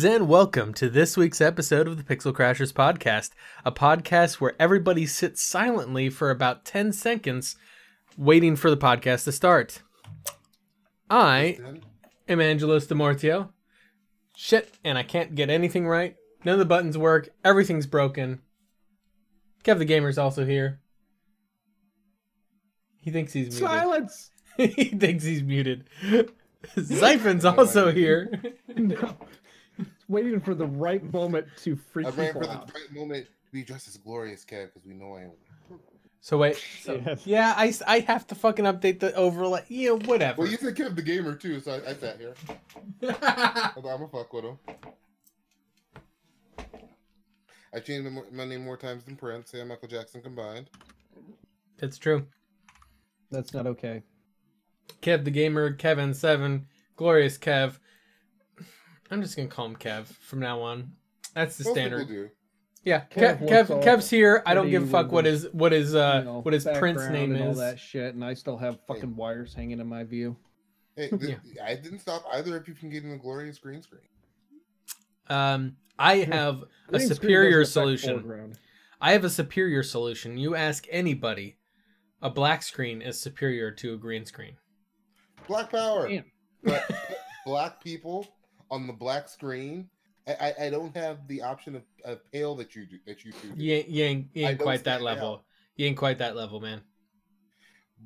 Greetings and welcome to this week's episode of the Pixel Crashers podcast, a podcast where everybody sits silently for about 10 seconds waiting for the podcast to start. I am Angelus de Mortiel. Shit, and I can't get anything right. None of the buttons work. Everything's broken. Kev the Gamer's also here. He thinks he's muted. Silence! He thinks he's muted. Xaiphen's also here. No. Waiting for the right moment to freak I'm waiting people for out. the right moment to be just as glorious, Kev, because we know I am. So wait, yeah, I have to fucking update the overlay. Yeah, whatever. Well, you said Kev the Gamer too, so I sat here. I'm gonna fuck with him. I changed my name more times than Prince and Michael Jackson combined. It's true. That's not okay. Kev the Gamer, KevN7, Glorious Kev. I'm just gonna call him Kev from now on. That's the Most standard. people do. Yeah, Kev Kev's here. I don't give a pretty fuck what his Prince background name and all is. that shit, and I still have fucking wires hanging in my view. Hey, Yeah. I didn't stop either of you from getting the glorious green screen. I have a Green screen superior doesn't affect solution. foreground. I have a superior solution. You ask anybody, a black screen is superior to a green screen. Black power. Damn. But black people on the black screen. I don't have the option of pale that you do. You ain't don't quite that stand level. out. You ain't quite that level, man.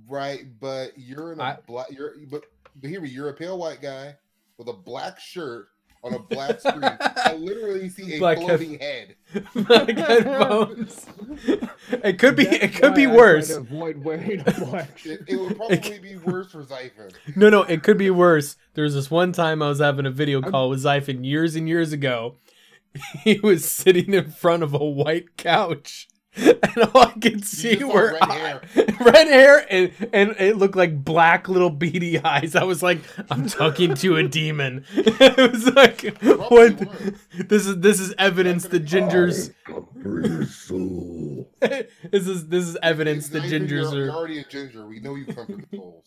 Right, but you're in a black. But here you're a pale white guy with a black shirt on a black screen. I literally see a Black floating head. Black headphones. It could be. That's It could be why I try worse. to avoid wearing a black shirt. It would probably be worse for Xaiphen. No, it could be worse. There was this one time I was having a video call with Xaiphen years and years ago. He was sitting in front of a white couch, and all I could see just saw were red hair, and it looked like black little beady eyes. I was like, I'm talking to a demon. It was like, what? This is evidence that gingers. This is evidence that gingers You're are. already a ginger. We know you come from the souls.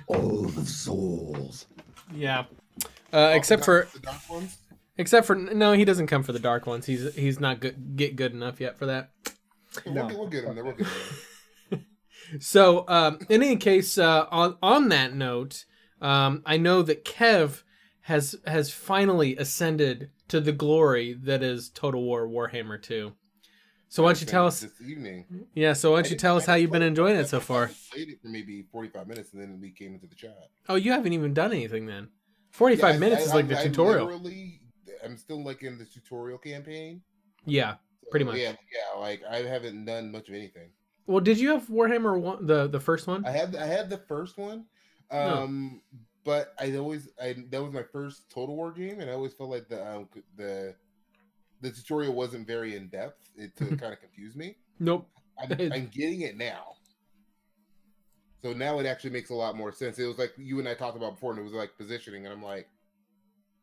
All the souls. Yeah. Except for the dark ones. no, he doesn't come for the dark ones. He's not good enough yet for that. No. We'll get him there. We'll get him there. So, in any case, on that note, I know that Kev has finally ascended to the glory that is Total War Warhammer 2. So why don't you tell us? This evening. Yeah. So why don't you tell us how you've been enjoying it so far? I played it for maybe 45 minutes, and then we came into the chat. Oh, you haven't even done anything then. 45 Yeah, minutes is like the tutorial. I'm still like in the tutorial campaign. Yeah, pretty much. Yeah, like I haven't done much of anything. Well, did you have Warhammer 1, the first one? I had the first one, but that was my first Total War game, and I always felt like the tutorial wasn't very in depth. It kind of confused me. Nope. I'm getting it now. So now it actually makes a lot more sense. It was like you and I talked about before, and it was like positioning, and I'm like,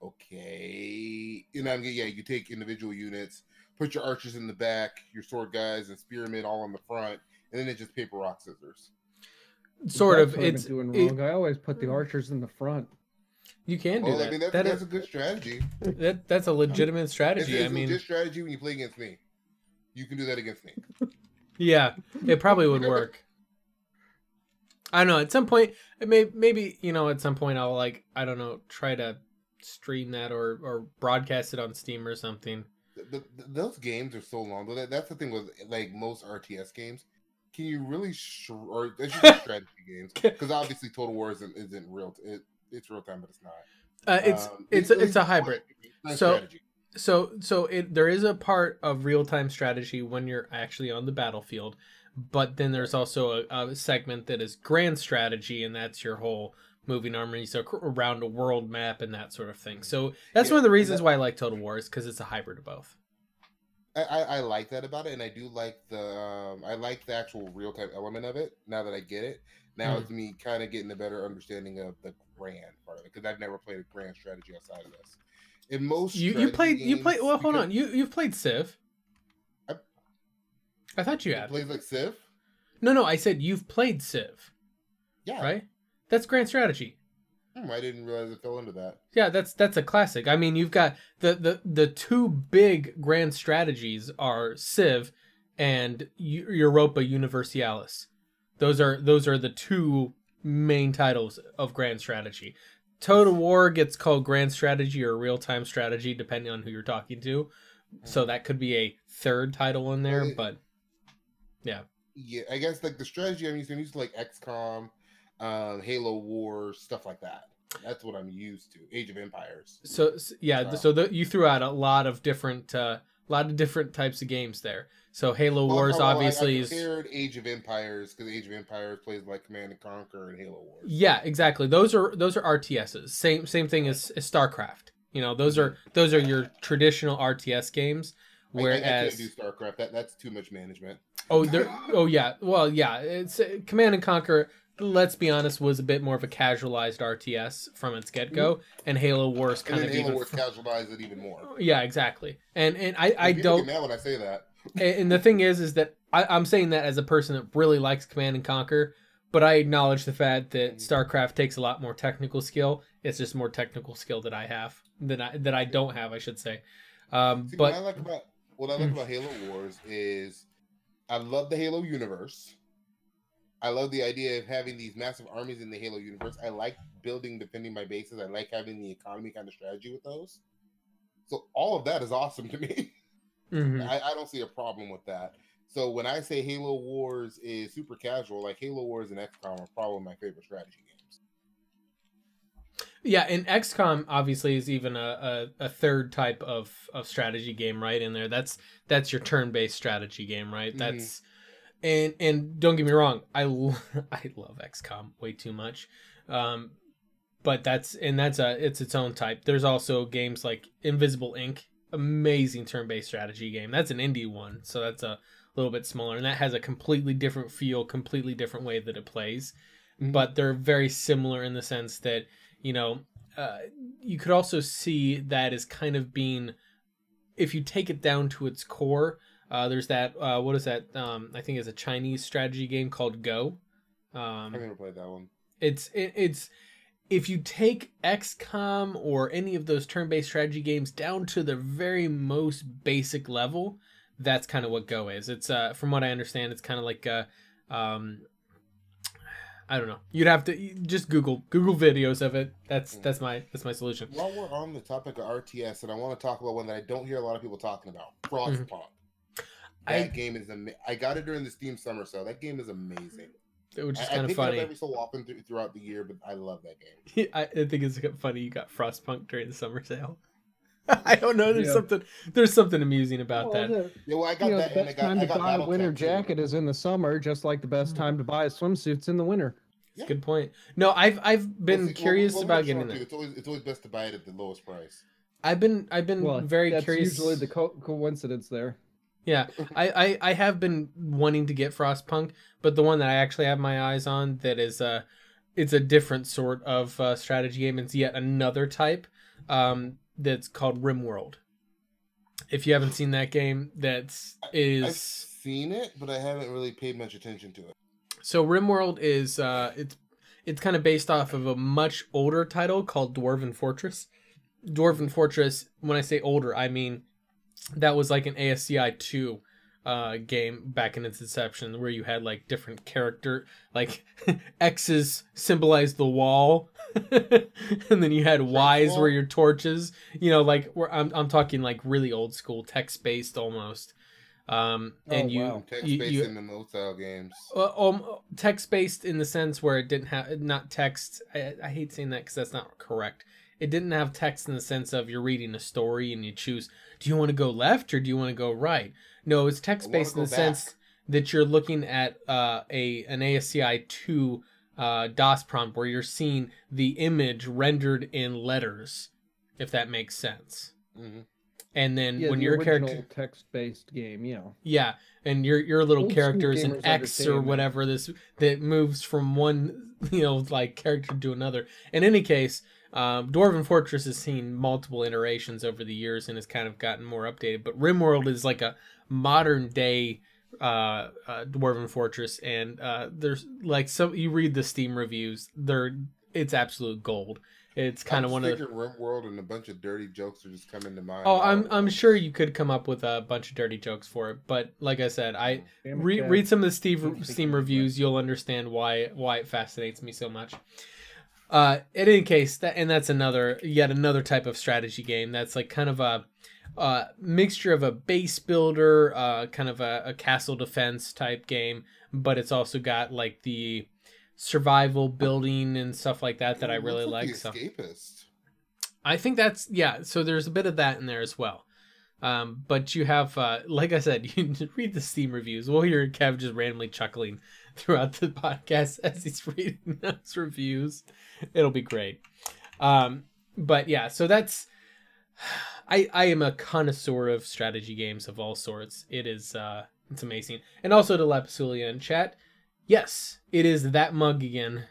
okay. And you take individual units, put your archers in the back, your sword guys and spearmen all in the front, and then it's just paper, rock, scissors. Sort That's of. what I've It's been doing wrong. I always put the archers in the front. you can do Well, that. I mean, that's a good strategy. That's a legitimate strategy. It's I mean, a good strategy when you play against me. You can do that against me. yeah, it probably would work. I don't know. At some point, maybe at some point I'll try to stream that or broadcast it on Steam or something. Those games are so long. That's the thing with like most RTS games. Can you really or that's just strategy games? Because obviously Total War isn't real. It's real time, but it's not. It's a hybrid. Strategy. So there is a part of real time strategy when you're actually on the battlefield, but then there's also a segment that is grand strategy, and that's your whole moving armies around a world map and that sort of thing. So that's one of the reasons why I like Total War, is because it's a hybrid of both. I like that about it, and I do like the actual real time element of it. Now that I get it, now it's me kind of getting a better understanding of the grand part of it, because I've never played a grand strategy outside of this. In most you played. Well, hold on. You've played Civ. I thought you had. Plays like Civ. No. I said you've played Civ. Yeah. Right. That's grand strategy. I didn't realize it fell into that. Yeah, that's a classic. I mean, you've got the two big grand strategies are Civ and Europa Universalis. Those are the two main titles of grand strategy. Total War gets called grand strategy or real-time strategy depending on who you're talking to. So that could be a third title in there, but yeah. Yeah, I guess like the strategy I'm used to like XCOM, Halo Wars, stuff like that. That's what I'm used to. Age of Empires. So yeah, you threw out a lot of different types of games there. So Halo Wars obviously is. I compared Age of Empires because Age of Empires plays like Command and Conquer and Halo Wars. Yeah, exactly. Those are RTSs. Same thing as StarCraft. You know, those are your traditional RTS games. Whereas I can't do StarCraft. That's too much management. Yeah. Well, yeah. It's Command and Conquer. Let's be honest, was a bit more of a casualized RTS from its get-go, and Halo Wars kind of Halo Wars casualized it even more. Yeah, exactly. And I don't. Get mad when I say that. And the thing is that I'm saying that as a person that really likes Command and Conquer, but I acknowledge the fact that StarCraft takes a lot more technical skill. It's just more technical skill that I have that I don't have, I should say. But what I like about Halo Wars is I love the Halo universe. I love the idea of having these massive armies in the Halo universe. I like defending my bases. I like having the economy kind of strategy with those. So all of that is awesome to me. Mm-hmm. I don't see a problem with that. So when I say Halo Wars is super casual, like Halo Wars and XCOM are probably my favorite strategy games. Yeah, and XCOM obviously is even a third type of strategy game right in there. That's your turn-based strategy game, right? Mm-hmm. That's and don't get me wrong, I love XCOM way too much. But it's its own type. There's also games like Invisible Ink, amazing turn-based strategy game. That's an indie one, so that's a little bit smaller, and that has a completely different feel, completely different way that it plays. Mm-hmm. But they're very similar in the sense that, you know, you could also see that as kind of being, if you take it down to its core, there's that, what is that? I think it's a Chinese strategy game called Go. I've never played that one. It's if you take XCOM or any of those turn-based strategy games down to the very most basic level, that's kind of what Go is. It's from what I understand, it's kind of like I don't know. You'd have to just Google videos of it. That's my solution. While we're on the topic of RTS, and I want to talk about one that I don't hear a lot of people talking about, Frostpunk. Mm-hmm. That game is I got it during the Steam Summer Sale. That game is amazing. Which is kind of funny. I pick it up every so often throughout the year, but I love that game. I think it's funny you got Frostpunk during the summer sale. I don't know. There's something amusing about that. I got that. The best time to buy a winter jacket is in the summer, just like the best time to buy swimsuits in the winter. That's a good point. No, I've been curious about getting that. It's always best to buy it at the lowest price. I've been very curious. That's usually the coincidence there. Yeah, I have been wanting to get Frostpunk, but the one that I actually have my eyes on that is it's a different sort of strategy game. It's yet another type that's called RimWorld. If you haven't seen that game, I've seen it, but I haven't really paid much attention to it. So RimWorld is it's kind of based off of a much older title called Dwarven Fortress. Dwarven Fortress, when I say older, I mean that was like an ASCI 2 game back in its inception, where you had like different character, like X's symbolized the wall, and then you had Y's were your torches. You know, like I'm talking like really old school, text based almost. Text based in the mobile games. Text based in the sense where it didn't have not text. I hate saying that because that's not correct. It didn't have text in the sense of you're reading a story and you choose, do you want to go left or do you want to go right? No, it's text based in the sense that you're looking at an ASCI 2 DOS prompt where you're seeing the image rendered in letters, if that makes sense. Mm-hmm. And then when your character text-based game, and your little character is an X or whatever that moves from one like character to another. In any case, Dwarven Fortress has seen multiple iterations over the years and has kind of gotten more updated. But RimWorld is like a modern day Dwarven Fortress, and there's like you read the Steam reviews, it's absolute gold. It's kind of one of the RimWorld, and a bunch of dirty jokes are just coming to mind. Oh, I'm sure you could come up with a bunch of dirty jokes for it, but like I said, read some of the Steam reviews. You'll understand why it fascinates me so much. In any case, that's yet another type of strategy game that's like kind of a mixture of a base builder, kind of a castle defense type game, but it's also got like the survival building and stuff like that I really like. So Escapist. I think that's so there's a bit of that in there as well. But you have like I said, you read the Steam reviews. We'll hear Kev just randomly chuckling throughout the podcast as he's reading those reviews. It'll be great. But yeah, so that's I am a connoisseur of strategy games of all sorts. It is it's amazing. And also to Lapis Aliyah in chat. Yes, it is that mug again.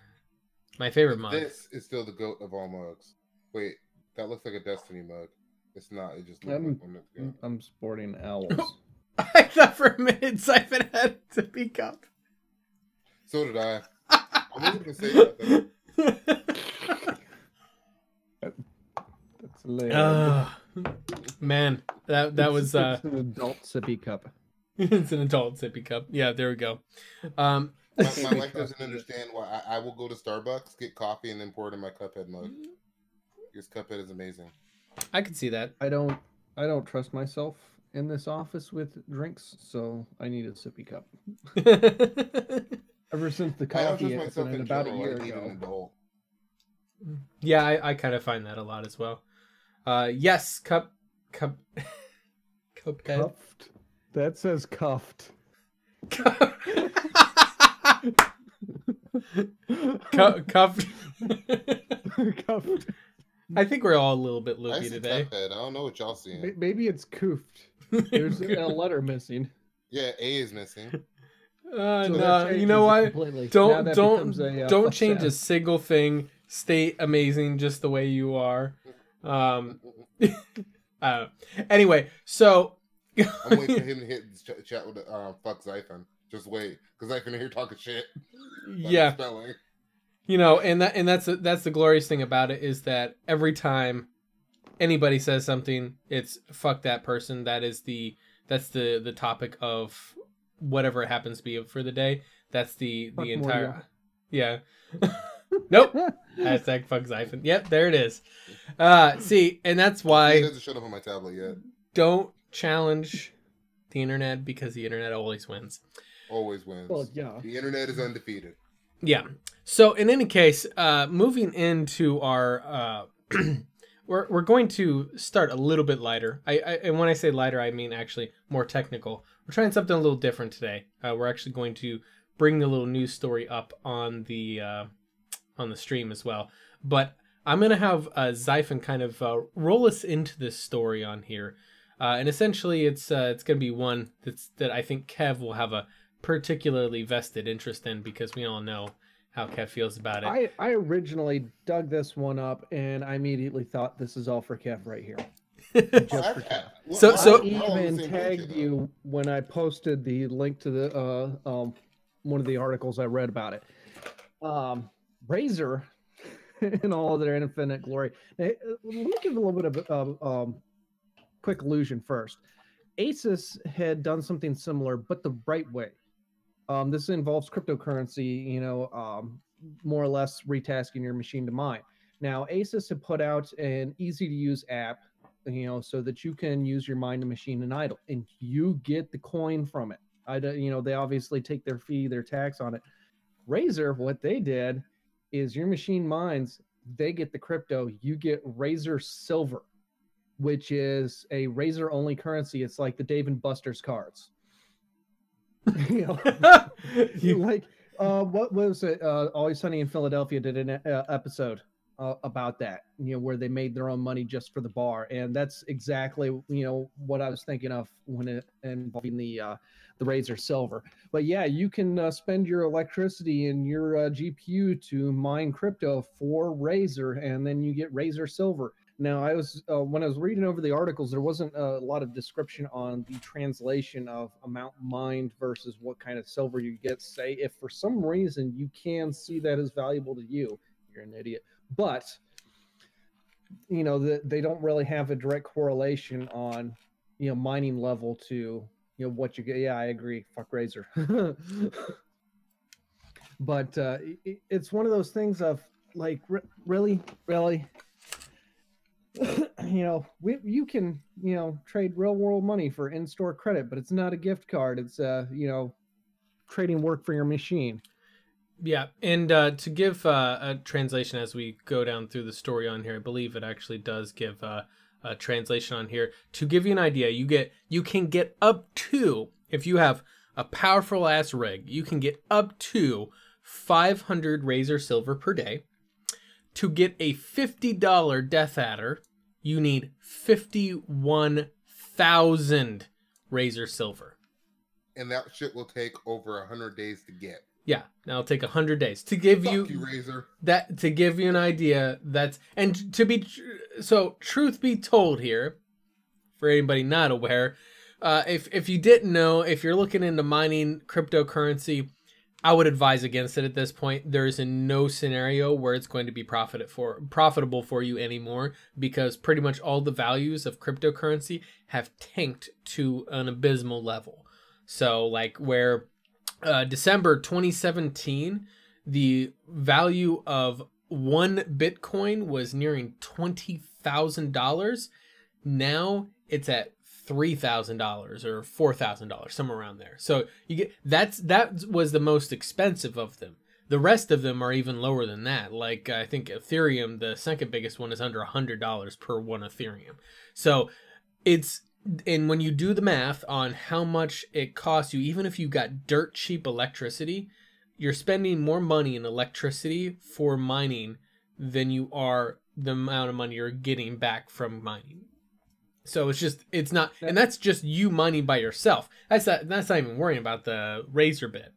My favorite mug. This is still the GOAT of all mugs. Wait, that looks like a Destiny mug. It's not. It just looks like one. I'm sporting owls. I thought for a minute Xaiphen had to pick up. So did I. I wasn't going to say that. That's hilarious. Man, that was it's an adult sippy cup. It's an adult sippy cup. Yeah, there we go. My wife doesn't understand why I will go to Starbucks, get coffee, and then pour it in my Cuphead mug. Because Cuphead is amazing. I can see that. I don't trust myself in this office with drinks, so I need a sippy cup. Ever since the coffee incident about a year ago. Yeah, I kind of find that a lot as well. Yes, Cuphead. Cuffed. That says cuffed. Cuffed. Cuffed. I think we're all a little bit loopy today. Cuphead. I don't know what y'all seeing. Maybe it's coofed. There's a letter missing. Yeah, A is missing. No, you know what? Don't change a single thing. Stay amazing just the way you are. Anyway, so I'm waiting for him to hit the chat with fuck Xaiphen. Just wait, because Xaiphen here talking shit. Yeah. Spelling. You know, and that's the glorious thing about it is that every time anybody says something, it's fuck that person. That's the topic of whatever it happens to be for the day. That's the entire yeah. Nope. Hashtag fuck Xaiphen. Yep, there it is. See, and that's why it doesn't show up on my tablet yet. Don't challenge the internet because the internet always wins. Always wins. Well, yeah. The internet is undefeated. Yeah. So in any case, moving into our we're going to start a little bit lighter. And when I say lighter, I mean actually more technical. We're trying something a little different today. We're actually going to bring the little news story up on the stream as well. But I'm going to have Xaiphen kind of roll us into this story on here. And essentially it's going to be one that I think Kev will have a particularly vested interest in because we all know how Kev feels about it. I originally dug this one up and I immediately thought this is all for Kev right here. Just for Kev. So I even tagged you when I posted the link to the one of the articles I read about it. Razer in all of their infinite glory. Now, let me give a little bit of quick illusion first. Asus had done something similar, but the right way. This involves cryptocurrency, more or less retasking your machine to mine. Now, Asus had put out an easy-to-use app, so that you can use your mine to machine and idle, and you get the coin from it. They obviously take their fee, their tax on it. Razer, what they did is your machine mines, they get the crypto, you get Razer Silver, which is a Razer only currency. It's like the Dave and Buster's cards. What was it? Always Sunny in Philadelphia did an episode about that, where they made their own money just for the bar, and that's exactly what I was thinking of when it involving the Razer Silver. But yeah, you can spend your electricity and your GPU to mine crypto for Razer, and then you get Razer Silver. Now, I was when I was reading over the articles, there wasn't a lot of description on the translation of amount mined versus what kind of silver you get. Say, if for some reason you can see that as valuable to you, you're an idiot. But they don't really have a direct correlation on mining level to what you get. Yeah, I agree. Fuck Razer. But it's one of those things of like, really, you can trade real world money for in-store credit, but it's not a gift card. It's trading work for your machine. Yeah, and to give a translation as we go down through the story on here, I believe it actually does give a translation on here. To give you an idea, you can get up to, if you have a powerful ass rig, you can get up to 500 Razer silver per day. To get a $50 Death Adder, you need 51,000 Razer silver. And that shit will take over 100 days to get. Yeah, that'll take 100 days to give you Razer. That, to give you an idea. That's, and to be so, truth be told here, for anybody not aware, if you didn't know, if you're looking into mining cryptocurrency, I would advise against it at this point. There is no scenario where it's going to be profitable for you anymore, because pretty much all the values of cryptocurrency have tanked to an abysmal level. So like where December 2017, the value of one Bitcoin was nearing $20,000. Now it's at $3,000 or $4,000, somewhere around there. So you get that was the most expensive of them. The rest of them are even lower than that. Like I think Ethereum, the second biggest one, is under $100 per one Ethereum. So and when you do the math on how much it costs you, even if you got dirt cheap electricity, you're spending more money in electricity for mining than you are the amount of money you're getting back from mining. So it's not, and that's just you mining by yourself. That's not even worrying about the Razer bit.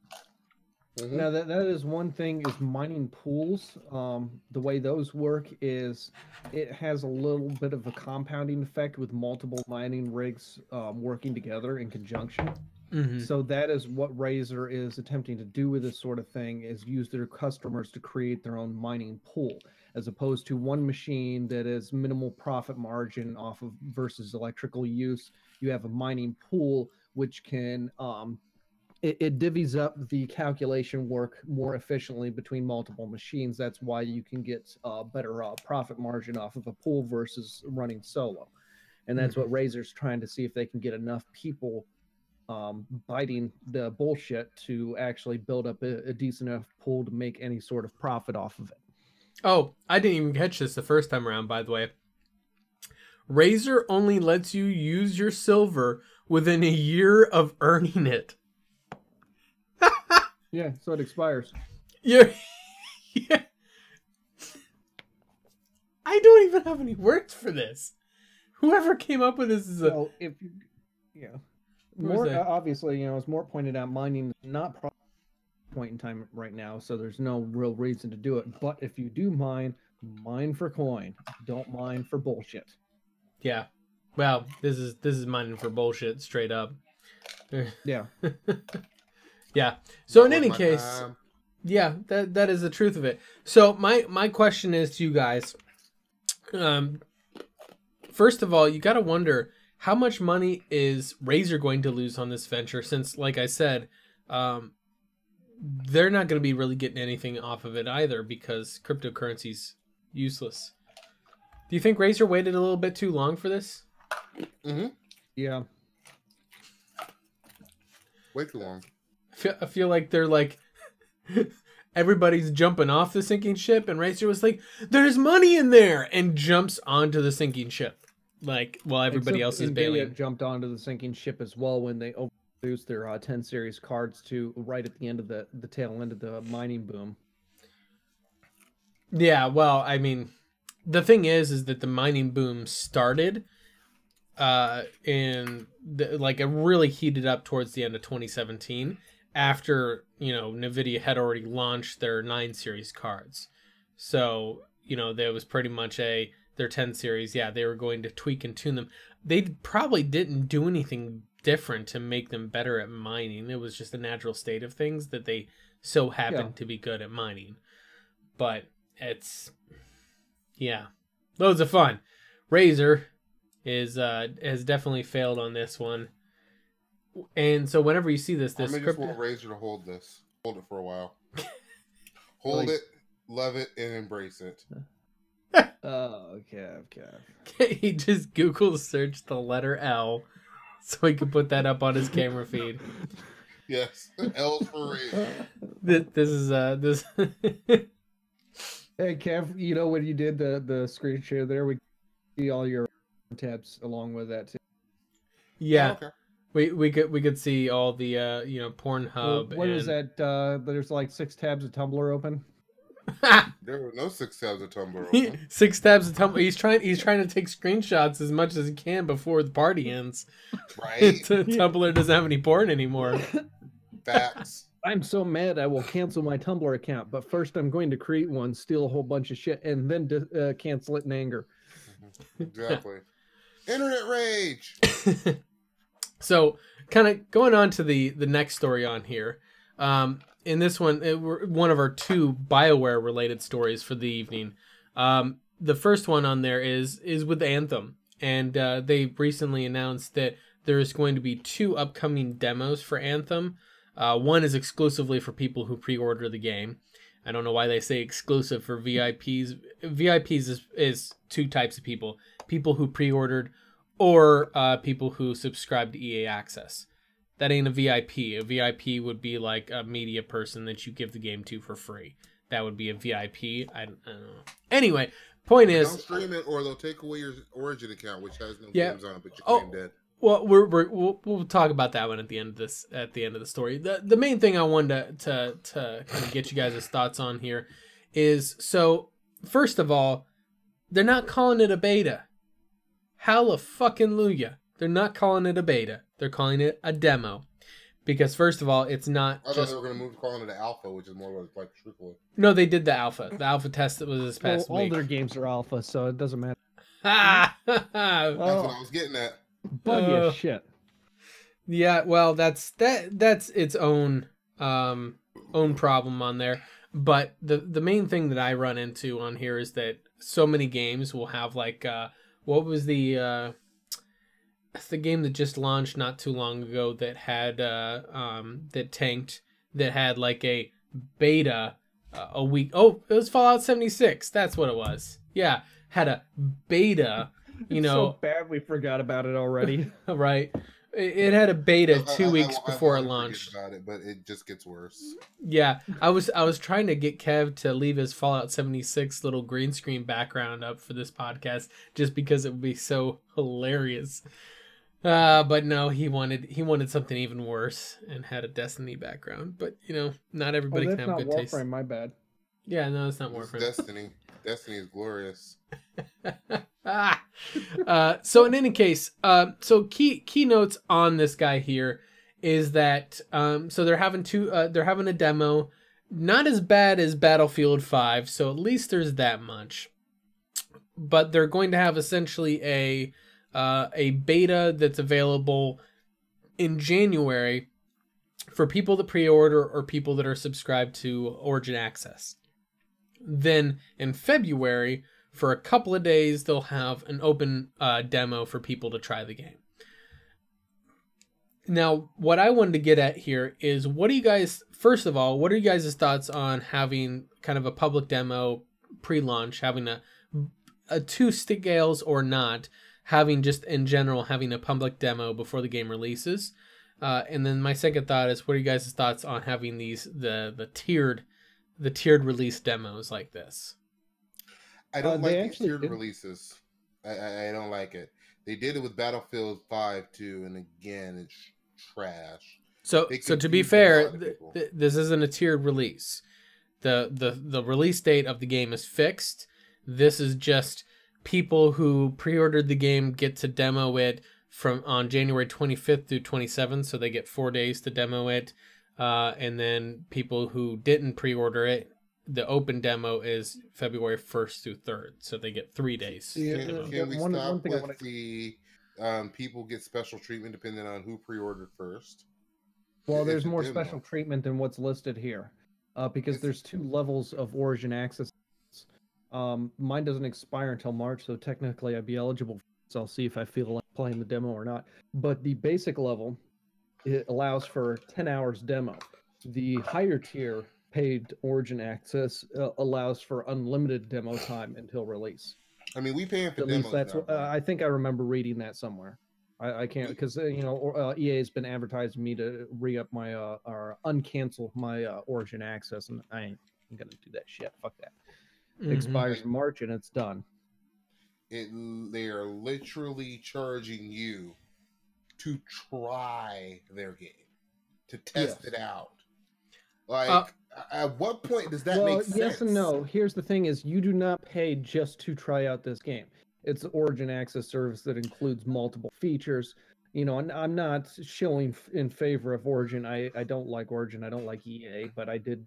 Mm-hmm. Now that is one thing, is mining pools. The way those work is it has a little bit of a compounding effect with multiple mining rigs working together in conjunction. Mm-hmm. So that is what Razer is attempting to do with this sort of thing, is use their customers to create their own mining pool, as opposed to one machine that is minimal profit margin off of versus electrical use. You have a mining pool which can it divvies up the calculation work more efficiently between multiple machines. That's why you can get better profit margin off of a pool versus running solo. And that's what Razer's trying to see, if they can get enough people biting the bullshit to actually build up a decent enough pool to make any sort of profit off of it. Oh, I didn't even catch this the first time around, by the way. Razer only lets you use your silver within a year of earning it. Yeah, so it expires. Yeah. I don't even have any words for this. Whoever came up with this is a... Well, if you... Yeah. More, obviously, as Mort pointed out, mining is not point in time right now, so there's no real reason to do it. But if you do mine for coin. Don't mine for bullshit. Yeah. Well, this is mining for bullshit, straight up. Yeah. Yeah. So in any case, yeah, that is the truth of it. So my question is to you guys. First of all, you got to wonder, how much money is Razer going to lose on this venture? Since, like I said, they're not going to be really getting anything off of it either, because cryptocurrency's useless. Do you think Razer waited a little bit too long for this? Mm-hmm. Yeah. Way too long. I feel like they're like, everybody's jumping off the sinking ship, and Razer was like, "There's money in there," and jumps onto the sinking ship, like while everybody else is bailing. Jumped onto the sinking ship as well when they introduced their 10 series cards to right at the end of the tail end of the mining boom. Yeah, well, I mean, the thing is that the mining boom started it really heated up towards the end of 2017. After, NVIDIA had already launched their 9 series cards. So, there was pretty much their 10 series, yeah, they were going to tweak and tune them. They probably didn't do anything different to make them better at mining. It was just a natural state of things that they so happened to be good at mining. But it's loads of fun. Razer has definitely failed on this one. And so whenever you see this I just want Razer to hold it for a while. Hold it, love it, and embrace it. Oh, Kev. He just Google searched the letter L so he could put that up on his camera feed. Yes, L's for Razer. This is this. Hey, Kev, you know when you did the screen share there, we see all your tabs along with that too. Yeah. Oh, okay. We could see all the Pornhub. What is that? There's like 6 tabs of Tumblr open. There were no 6 tabs of Tumblr open. 6 tabs of Tumblr. He's trying to take screenshots as much as he can before the party ends. Right. Tumblr doesn't have any porn anymore. Facts. I'm so mad I will cancel my Tumblr account, but first I'm going to create one, steal a whole bunch of shit, and then cancel it in anger. Exactly. Internet rage. So, kind of going on to the next story on here. In this one, one of our 2 BioWare related stories for the evening. The first one on there is with Anthem, and they recently announced that there's going to be 2 upcoming demos for Anthem. One is exclusively for people who pre-order the game. I don't know why they say exclusive for VIPs. VIPs is 2 types of people: people who pre-ordered, or people who subscribe to EA Access. That ain't a VIP. A VIP would be like a media person that you give the game to for free. That would be a VIP. I don't know. Anyway, point is, don't stream it, or they'll take away your Origin account, which has no games on it, but your claim dead. Well, we'll talk about that one at the end of this. At the end of the story, the main thing I wanted to kind of get you guys' thoughts on here is, so first of all, they're not calling it a beta. Hallelujah. They're not calling it a beta. They're calling it a demo. Because first of all, it's not I thought they were going to move to calling it an alpha, which is more like truthful. No, they did the alpha. The alpha test that was this past week. All their games are alpha, so it doesn't matter. That's what I was getting at. Buggy as shit. Yeah, well, that's its own problem on there. But the main thing that I run into on here is that so many games will have like what was the game that just launched not too long ago that had that tanked, that had like a beta a week. Oh, it was Fallout 76. That's what it was. Yeah, had a beta. You know, so bad we forgot about it already. Right. It had a beta 2 weeks before it launched. About it, but it just gets worse. Yeah, I was trying to get Kev to leave his Fallout 76 little green screen background up for this podcast, just because it would be so hilarious. But no, he wanted something even worse and had a Destiny background. But you know, not everybody can have good taste. Warframe, my bad. Yeah, no, it's not Warframe. Destiny. Destiny is glorious. So in any case, so key notes on this guy here is that so they're having a demo, not as bad as Battlefield 5, so at least there's that much. But they're going to have essentially a beta that's available in January for people that pre-order or people that are subscribed to Origin Access. Then in February, for a couple of days, they'll have an open demo for people to try the game. Now, what I wanted to get at here is, first of all, what are you guys' thoughts on having kind of a public demo pre-launch, having a 2 scales or not, having just in general, having a public demo before the game releases? And then my second thought is, what are you guys' thoughts on having the tiered release demos like this? I don't like these tiered releases. I don't like it. They did it with Battlefield 5 too, and again, it's trash. So to be fair, this isn't a tiered release. The release date of the game is fixed. This is just people who pre-ordered the game get to demo it on January 25th through 27th, so they get 4 days to demo it. And then people who didn't pre-order it, the open demo is February 1st through 3rd, so they get 3 days. Can we stop with the people get special treatment depending on who pre-ordered first? Well, there's more special treatment than what's listed here, because there's 2 levels of Origin Access. Mine doesn't expire until March, so technically I'd be eligible. So I'll see if I feel like playing the demo or not. But the basic level, it allows for 10 hours demo. The higher tier paid Origin access allows for unlimited demo time until release. I mean, we paying for At demos least that's now, what right? I think I remember reading that somewhere. I can't because EA has been advertising me to re-up my or uncancel my Origin access, and I ain't gonna do that shit. Fuck that. It expires in March and it's done. They are literally charging you to try their game, to test it out. Like, at what point does that make sense? Yes and no. Here's the thing: is you do not pay just to try out this game. It's the Origin Access service that includes multiple features. You know, and I'm not showing in favor of Origin. I don't like Origin. I don't like EA, but I did,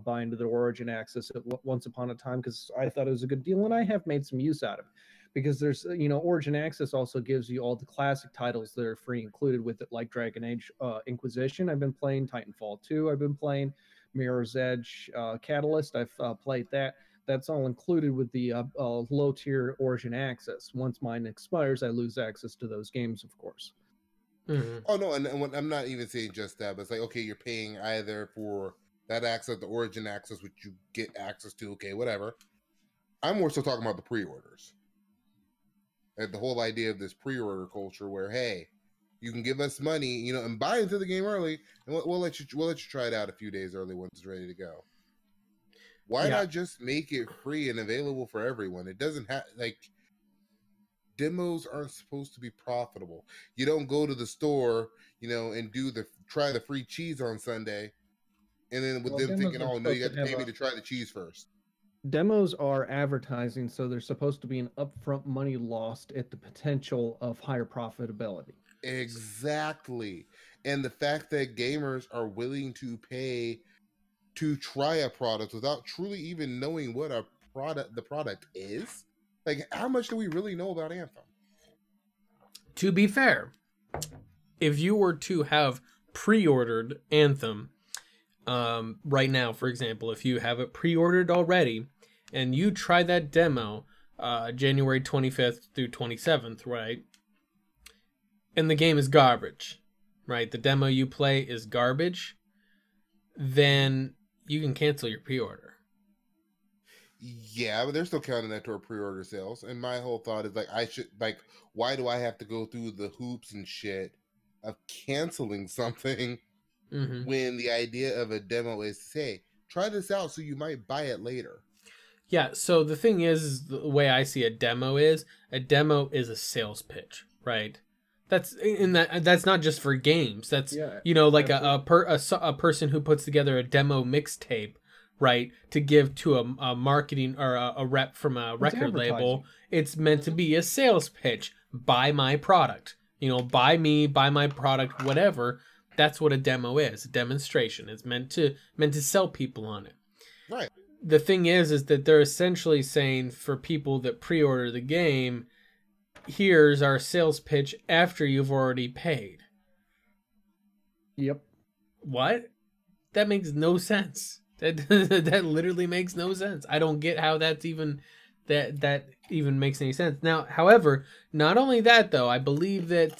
buy into the Origin Access once upon a time because I thought it was a good deal, and I have made some use out of it. Because there's, Origin Access also gives you all the classic titles that are free included with it, like Dragon Age Inquisition. I've been playing Titanfall 2. I've been playing Mirror's Edge Catalyst. I've played that. That's all included with the low-tier Origin Access. Once mine expires, I lose access to those games, of course. Oh, no, and I'm not even saying just that, but it's like, okay, you're paying either for that access, the Origin Access, which you get access to, okay, whatever. I'm more so talking about the pre-orders. And the whole idea of this pre-order culture where, hey, you can give us money, and buy into the game early, and we'll let you try it out a few days early once it's ready to go. Why not just make it free and available for everyone? It doesn't have, demos aren't supposed to be profitable. You don't go to the store, and try the free cheese on Sunday, and then with them thinking, oh, no, you got to pay me to try the cheese first. Demos are advertising, so there's supposed to be an upfront money lost at the potential of higher profitability. Exactly. And the fact that gamers are willing to pay to try a product without truly even knowing what the product is, like, how much do we really know about Anthem? To be fair, if you were to have pre-ordered Anthem right now, for example, if you have it pre-ordered already and you try that demo January 25th through 27th, right? And the game is garbage, right? The demo you play is garbage, then you can cancel your pre-order. Yeah, but they're still counting that toward pre-order sales. And my whole thought is, why do I have to go through the hoops and shit of canceling something when the idea of a demo is, hey, try this out so you might buy it later? Yeah, so the thing is the way I see a demo is a sales pitch, right? That's not just for games. That's like a person who puts together a demo mixtape, right, to give to a marketing or a rep from a record label. It's meant to be a sales pitch. Buy my product. Buy me, buy my product, whatever. That's what a demo is. A demonstration. It's meant to sell people on it. Right. The thing is that they're essentially saying for people that pre-order the game, here's our sales pitch after you've already paid. Yep. What? That makes no sense. That literally makes no sense. I don't get how that's even that even makes any sense. Now, however, not only that though, I believe that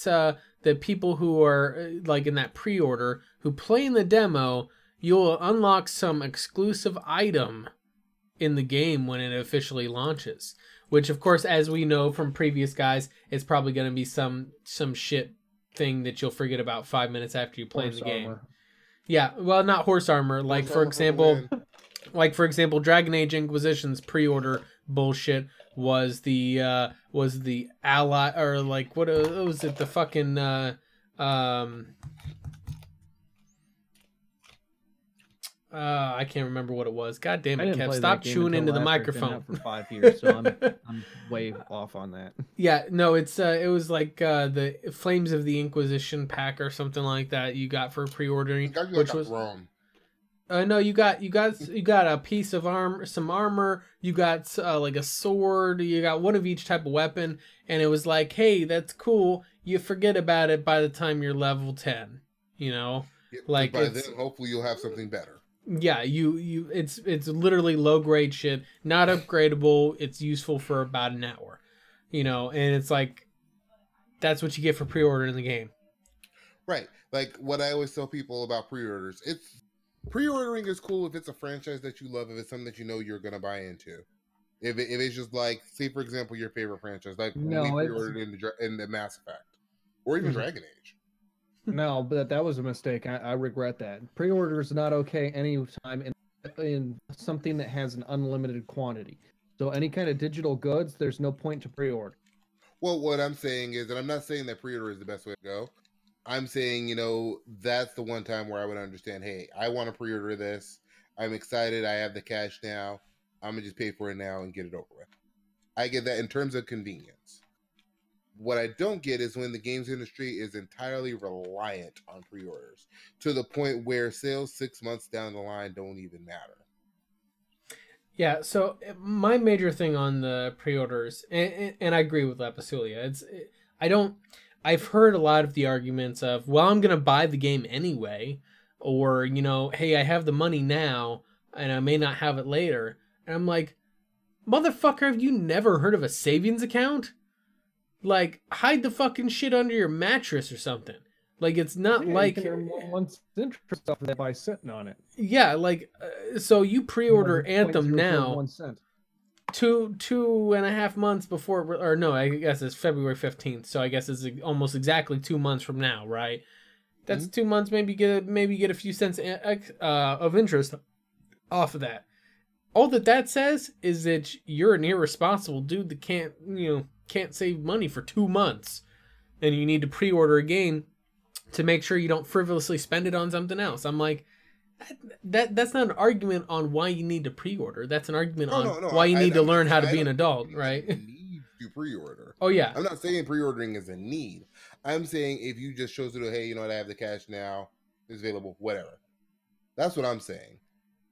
that people who are like in that pre-order who play in the demo, you'll unlock some exclusive item in the game when it officially launches. Which, of course, as we know from previous guys, it's probably going to be some shit thing that you'll forget about 5 minutes after you play the game. Armor. Yeah, well, not horse armor. Like for example, Dragon Age Inquisition's pre-order bullshit was the ally, or like what was it? The fucking I can't remember what it was. God damn it, Kev! Stop chewing into the microphone. For 5 years, so I'm way off on that. Yeah, no, it was like the Flames of the Inquisition pack or something like that you got for pre-ordering, which was wrong. No, you got a piece of some armor. You got like a sword. You got one of each type of weapon, and it was like, hey, that's cool. You forget about it by the time you're level 10. Like by then, hopefully you'll have something better. Yeah, it's literally low grade shit, not upgradable. It's useful for about an hour, and it's like that's what you get for pre-ordering the game. Right. Like what I always tell people about pre-orders, it's pre-ordering is cool if it's a franchise that you love, if it's something that you know you're gonna buy into. If it's just like, say for example, your favorite franchise, like when we pre-ordered in the Mass Effect, or even Dragon Age. No, but that was a mistake. I regret that. Pre-order is not okay anytime in something that has an unlimited quantity. So any kind of digital goods, there's no point to pre-order. Well, what I'm saying is, and I'm not saying that pre-order is the best way to go. I'm saying, that's the one time where I would understand, hey, I want to pre-order this. I'm excited. I have the cash now. I'm going to just pay for it now and get it over with. I get that in terms of convenience. What I don't get is when the games industry is entirely reliant on pre-orders to the point where sales 6 months down the line don't even matter. Yeah, so my major thing on the pre-orders, and I agree with Lapis Aliyah, I've heard a lot of the arguments of, well, I'm going to buy the game anyway, or, hey, I have the money now, and I may not have it later. And I'm like, motherfucker, have you never heard of a savings account? Like, hide the fucking shit under your mattress or something. Like, it's not like... You can earn 1 month's interest off of that by sitting on it. Yeah, like, so you pre-order Anthem now, 1 cent. 2.5 months before, or no, I guess it's February 15th, so I guess it's almost exactly 2 months from now, right? That's 2 months, maybe get a few cents of interest off of that. All that says is that you're an irresponsible dude that can't save money for 2 months, and you need to pre-order a game to make sure you don't frivolously spend it on something else. I'm like, that's not an argument on why you need to pre-order. That's an argument why you need to learn how to be an adult, right? Need to pre-order. Oh yeah. I'm not saying pre-ordering is a need. I'm saying if you just chose to do, hey, I have the cash now, it's available, whatever. That's what I'm saying.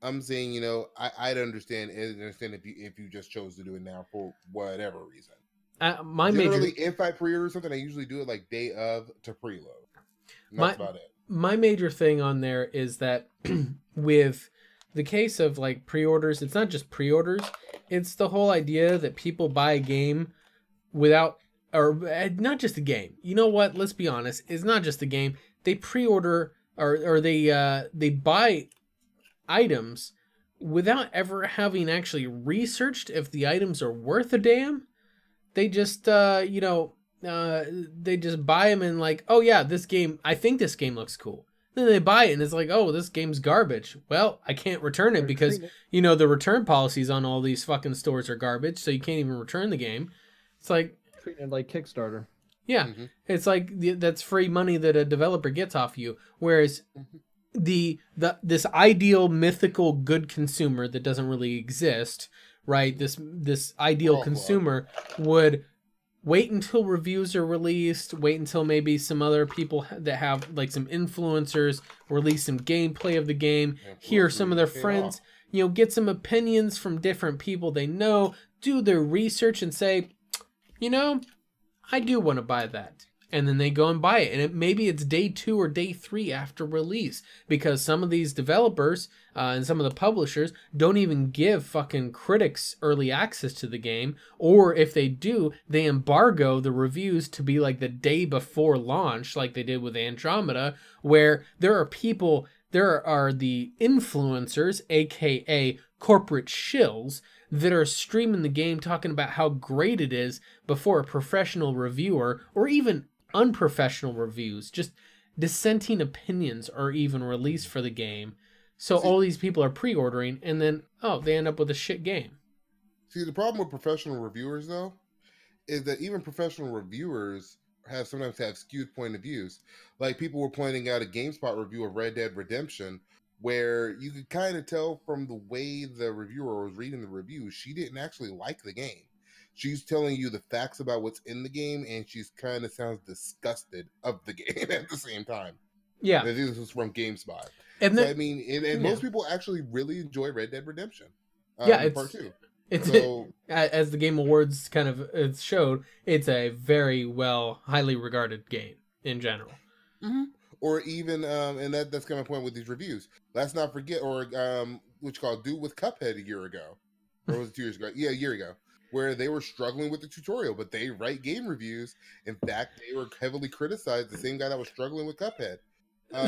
I'm saying, I'd understand if you just chose to do it now for whatever reason. If I pre-order something, I usually do it like day of to preload. That's about it. My major thing on there is that with the case of like pre-orders, it's not just pre-orders, it's the whole idea that people buy a game without, or not just a game. You know what? Let's be honest. It's not just a game. They pre-order or they buy items without ever having actually researched if the items are worth a damn. They just, they just buy them and like, oh yeah, I think this game looks cool. Then they buy it and it's like, oh, this game's garbage. Well, I can't return it because, the return policies on all these fucking stores are garbage, so you can't even return the game. It's like... Treating it like Kickstarter. Yeah, It's like that's free money that a developer gets off you. Whereas this ideal, mythical, good consumer that doesn't really exist, right? This ideal consumer would... wait until reviews are released, wait until maybe some other people that have like some influencers release some gameplay of the game, hear some of their friends, get some opinions from different people they know, do their research and say, I do want to buy that. And then they go and buy it. And maybe it's day 2 or day 3 after release. Because some of these developers and some of the publishers don't even give fucking critics early access to the game. Or if they do, they embargo the reviews to be like the day before launch, like they did with Andromeda, where there are the influencers, aka corporate shills, that are streaming the game talking about how great it is before a professional reviewer or even unprofessional reviews, just dissenting opinions are even released for the game. So all these people are pre-ordering and then, they end up with a shit game. See, the problem with professional reviewers, though, is that even professional reviewers sometimes have skewed point of views. Like people were pointing out a GameSpot review of Red Dead Redemption where you could kind of tell from the way the reviewer was reading the review, she didn't actually like the game. She's telling you the facts about what's in the game, and she's kind of sounds disgusted of the game at the same time. Yeah. This was from GameSpot. And so, most people actually really enjoy Red Dead Redemption. It's Part 2. As the Game Awards kind of showed, it's a very highly regarded game in general. Mm-hmm. or even and that's kind of my point with these reviews. Let's not forget, or what you call do with Cuphead a year ago, or was it 2 years ago? Yeah, a year ago, where they were struggling with the tutorial, but they write game reviews. In fact, they were heavily criticized. The same guy that was struggling with Cuphead.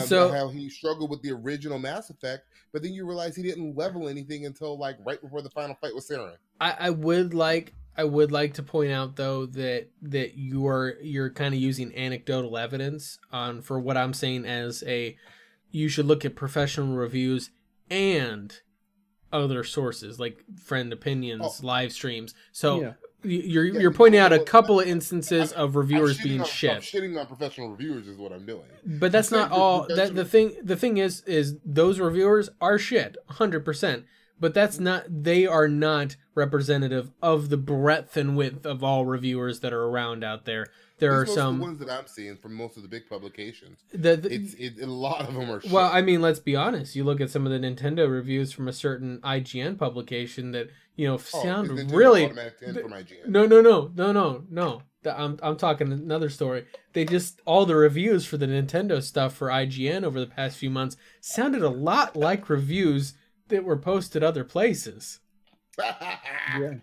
So how he struggled with the original Mass Effect, but then you realize he didn't level anything until like right before the final fight with Saren. I would like to point out though that you're kind of using anecdotal evidence on for what I'm saying as you should look at professional reviews and other sources like friend opinions, live streams. So. Yeah. You're pointing out a couple of instances of reviewers being shit. I'm shitting on professional reviewers is what I'm doing. But that's not all. The thing is those reviewers are shit, 100%. But that's not. They are not representative of the breadth and width of all reviewers that are around out there. There are some the ones that I'm seeing from most of the big publications. A lot of them are shit. Well, I mean, let's be honest. You look at some of the Nintendo reviews from a certain IGN publication that sound really. From IGN. No. I'm talking another story. They just all the reviews for the Nintendo stuff for IGN over the past few months sounded a lot like reviews that were posted other places. Yeah.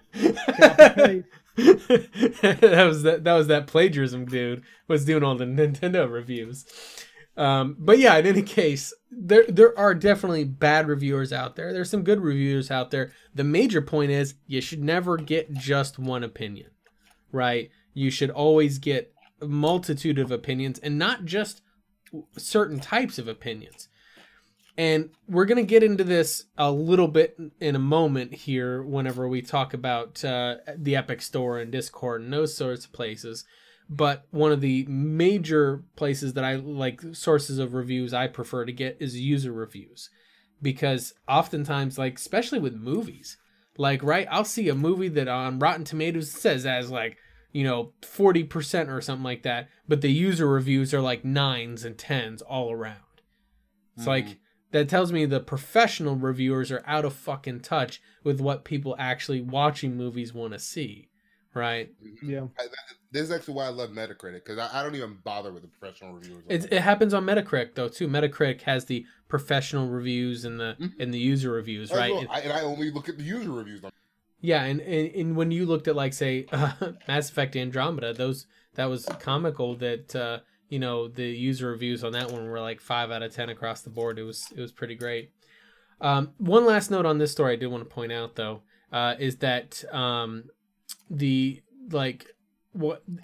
that was that plagiarism dude was doing all the Nintendo reviews. But yeah, in any case, there are definitely bad reviewers out there. There's some good reviewers out there. The major point is you should never get just one opinion, right? You should always get a multitude of opinions and not just certain types of opinions. And we're going to get into this a little bit in a moment here whenever we talk about the Epic Store and Discord and those sorts of places. But one of the major places that I like sources of reviews I prefer to get is user reviews. Because oftentimes, like, especially with movies, like, right, I'll see a movie that on Rotten Tomatoes says as like, 40% or something like that. But the user reviews are like 9s and 10s all around. It's like... That tells me the professional reviewers are out of fucking touch with what people actually watching movies want to see, right? Yeah. This is actually why I love Metacritic, because I don't even bother with the professional reviewers. It happens on Metacritic, though, too. Metacritic has the professional reviews and the user reviews, right? Well, I only look at the user reviews. Yeah, and when you looked at, like, say, Mass Effect Andromeda, that was comical that... the user reviews on that one were like 5 out of 10 across the board. It was pretty great. One last note on this story I did want to point out though, is that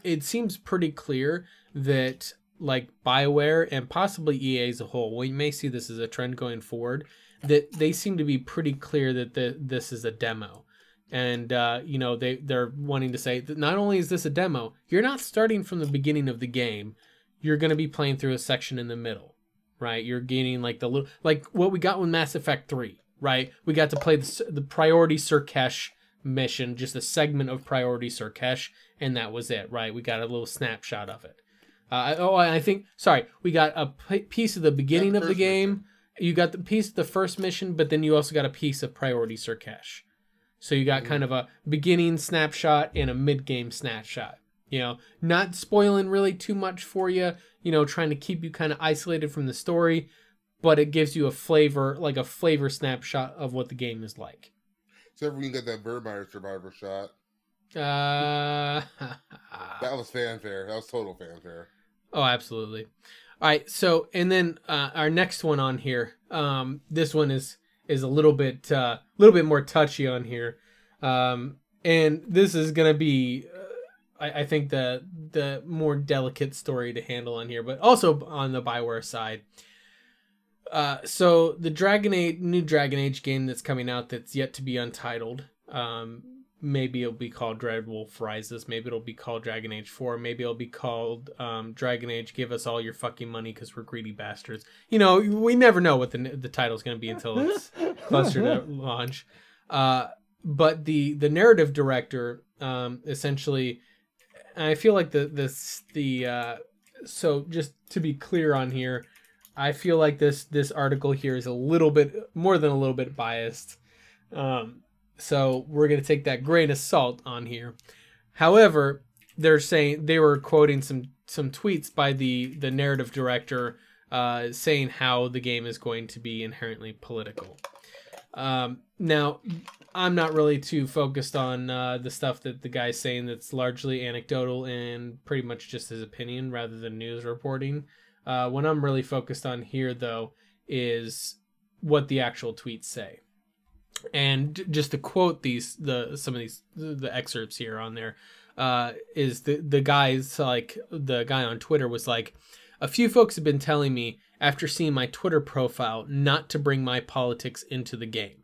it seems pretty clear that like BioWare and possibly EA as a whole, we may see this as a trend going forward, that they seem to be pretty clear that this is a demo. And they're wanting to say that not only is this a demo, you're not starting from the beginning of the game. You're going to be playing through a section in the middle, right? You're gaining like the little, like what we got with Mass Effect 3, right? We got to play the Priority Surkesh mission, just a segment of Priority Surkesh, and that was it, right? We got a little snapshot of it. We got a piece of the beginning of the game. Mission. You got the piece of the first mission, but then you also got a piece of Priority Surkesh. So you got kind of a beginning snapshot and a mid-game snapshot. Not spoiling really too much for you, trying to keep you kind of isolated from the story, but it gives you a flavor snapshot of what the game is like. Except when you get that Birdmire Survivor shot. That was fanfare. That was total fanfare. Oh, absolutely. All right, so, and then our next one on here, this one is a little bit more touchy on here. And this is going to be... I think the more delicate story to handle on here, but also on the BioWare side. So the new Dragon Age game that's coming out that's yet to be untitled. Maybe it'll be called Dreadwolf Rises. Maybe it'll be called Dragon Age 4. Maybe it'll be called Dragon Age Give Us All Your Fucking Money Because We're Greedy Bastards. We never know what the title's going to be until it's closer to launch. But the narrative director essentially... I feel like so just to be clear on here, I feel like this article here is a little bit more than a little bit biased. So we're going to take that grain of salt on here. However, they're saying they were quoting some tweets by the narrative director saying how the game is going to be inherently political. Now, I'm not really too focused on the stuff that the guy's saying that's largely anecdotal and pretty much just his opinion rather than news reporting. What I'm really focused on here, though, is what the actual tweets say. And just to quote the excerpts here on there, is the guy's like, the guy on Twitter was like, a few folks have been telling me after seeing my Twitter profile not to bring my politics into the game.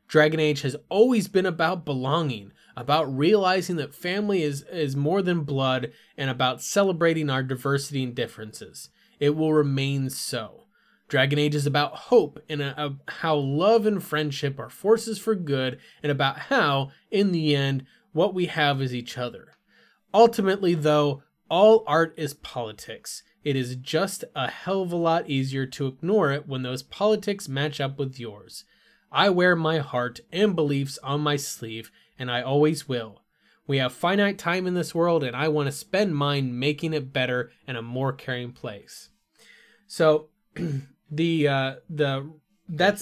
Dragon Age has always been about belonging, about realizing that family is more than blood, and about celebrating our diversity and differences. It will remain so. Dragon Age is about hope and how love and friendship are forces for good, and about how, in the end, what we have is each other. Ultimately, though, all art is politics. It is just a hell of a lot easier to ignore it when those politics match up with yours. I wear my heart and beliefs on my sleeve, and I always will. We have finite time in this world, and I want to spend mine making it better and a more caring place. So, that's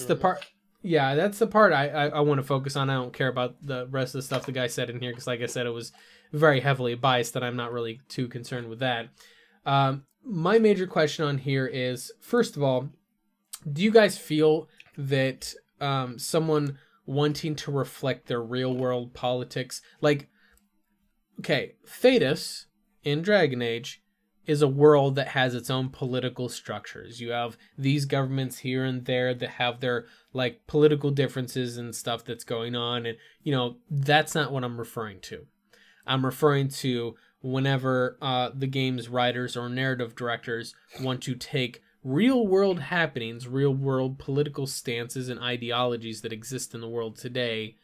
the part. Yeah, that's the part I want to focus on. I don't care about the rest of the stuff the guy said in here because, like I said, it was very heavily biased, and I'm not really too concerned with that. My major question on here is, first of all, do you guys feel that someone wanting to reflect their real world politics, like, okay, Thedas in Dragon Age is a world that has its own political structures. You have these governments here and there that have their like political differences and stuff that's going on, and that's not what I'm referring to. I'm referring to whenever the game's writers or narrative directors want to take real world happenings, real world political stances and ideologies that exist in the world today,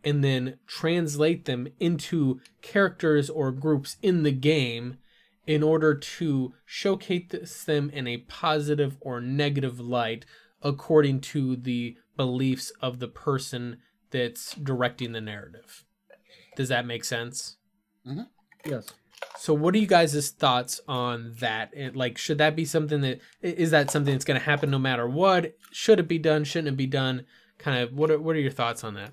and then translate them into characters or groups in the game in order to showcase them in a positive or negative light according to the beliefs of the person that's directing the narrative. Does that make sense? Mm-hmm. Yes. So what are you guys' thoughts on that? Like, should that be something that, is that something that's going to happen no matter what? Should it be done? Shouldn't it be done? Kind of, what are your thoughts on that?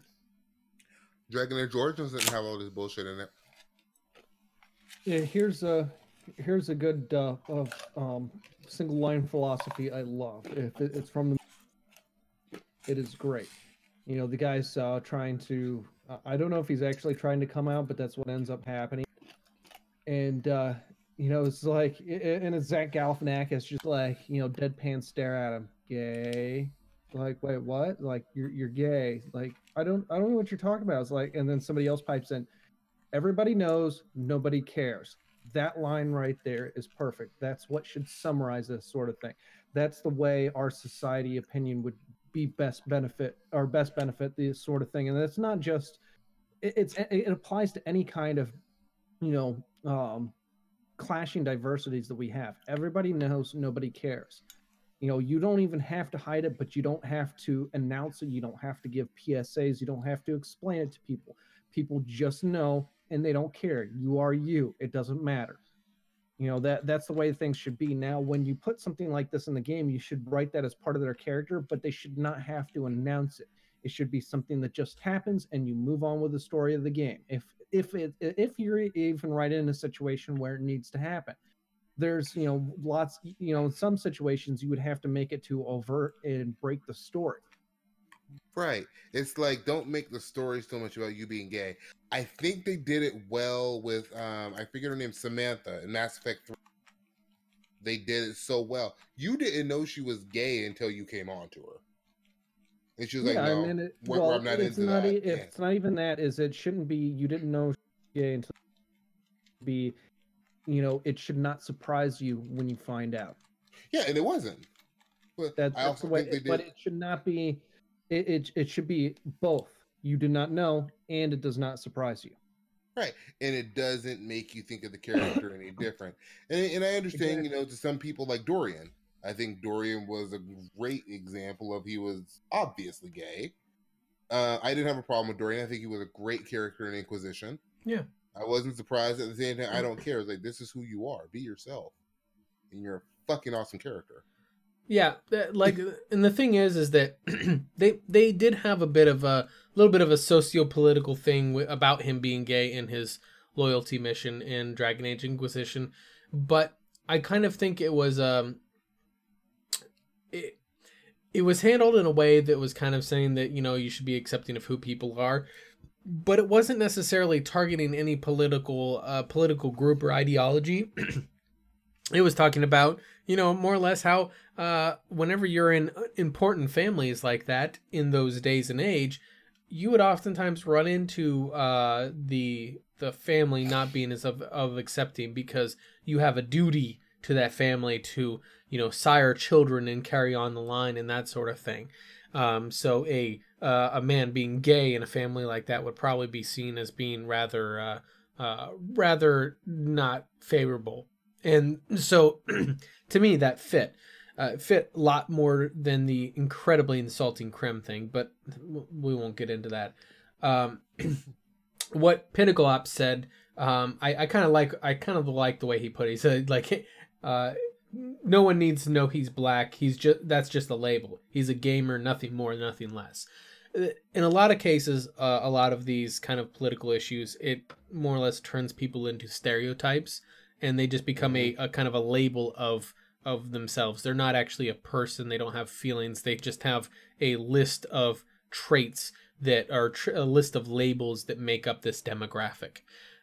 Dragon Age Origins didn't have all this bullshit in it. Yeah, here's a good single line philosophy I love. If it's from the, it is great. The guy's trying to, I don't know if he's actually trying to come out, but that's what ends up happening. And it's like, and it's Zach Galifianakis just like, deadpan stare at him, gay. Like, wait, what? Like, you're gay. Like, I don't know what you're talking about. It's like, and then somebody else pipes in, everybody knows, nobody cares. That line right there is perfect. That's what should summarize this sort of thing. That's the way our society opinion would be best benefit this sort of thing. And it's not just, it applies to any kind of, clashing diversities that we have. Everybody knows, nobody cares. You don't even have to hide it, but you don't have to announce it. You don't have to give PSAs. You don't have to explain it to people. People just know, and they don't care. You are you. It doesn't matter. That's the way things should be. Now, when you put something like this in the game, you should write that as part of their character, but they should not have to announce it. It should be something that just happens, and you move on with the story of the game. If you're even right in a situation where it needs to happen, there's lots. In some situations you would have to make it to overt and break the story. Right. It's like, don't make the story so much about you being gay. I think they did it well with I forget her name, Samantha in Mass Effect 3. They did it so well. You didn't know she was gay until you came on to her. And she was like, no, I'm not into that. It's not even that. Is it shouldn't be, you didn't know she was gay until be, it should not surprise you when you find out. Yeah, and it wasn't. But that's the way. But it should not be. It should be both. You do not know, and it does not surprise you. Right, and it doesn't make you think of the character any different. And I understand, Exactly. To some people like Dorian. I think Dorian was a great example of, he was obviously gay. I didn't have a problem with Dorian. I think he was a great character in Inquisition. Yeah. I wasn't surprised. At the same time, I don't care. It's like, this is who you are. Be yourself. And you're a fucking awesome character. Yeah, like, and the thing is that they did have a little bit of a socio-political thing about him being gay in his loyalty mission in Dragon Age Inquisition, but I kind of think it was it was handled in a way that was kind of saying that, you know, you should be accepting of who people are, but it wasn't necessarily targeting any political group or ideology. It was talking about, you know, more or less how whenever you're in important families like that in those days and age, you would oftentimes run into the family not being as of accepting, because you have a duty to that family to, you know, sire children and carry on the line and that sort of thing. So a man being gay in a family like that would probably be seen as being rather not favorable. And so to me, that fit a lot more than the incredibly insulting Krem thing, but we won't get into that. What Pinnacle Ops said, I kind of like the way he put it. He said, like, no one needs to know he's black. That's just a label. He's a gamer, nothing more, nothing less. In a lot of cases, a lot of these kind of political issues, it more or less turns people into stereotypes, and they just become a kind of a label of themselves. They're not actually a person. They don't have feelings. They just have a list of traits that are a list of labels that make up this demographic,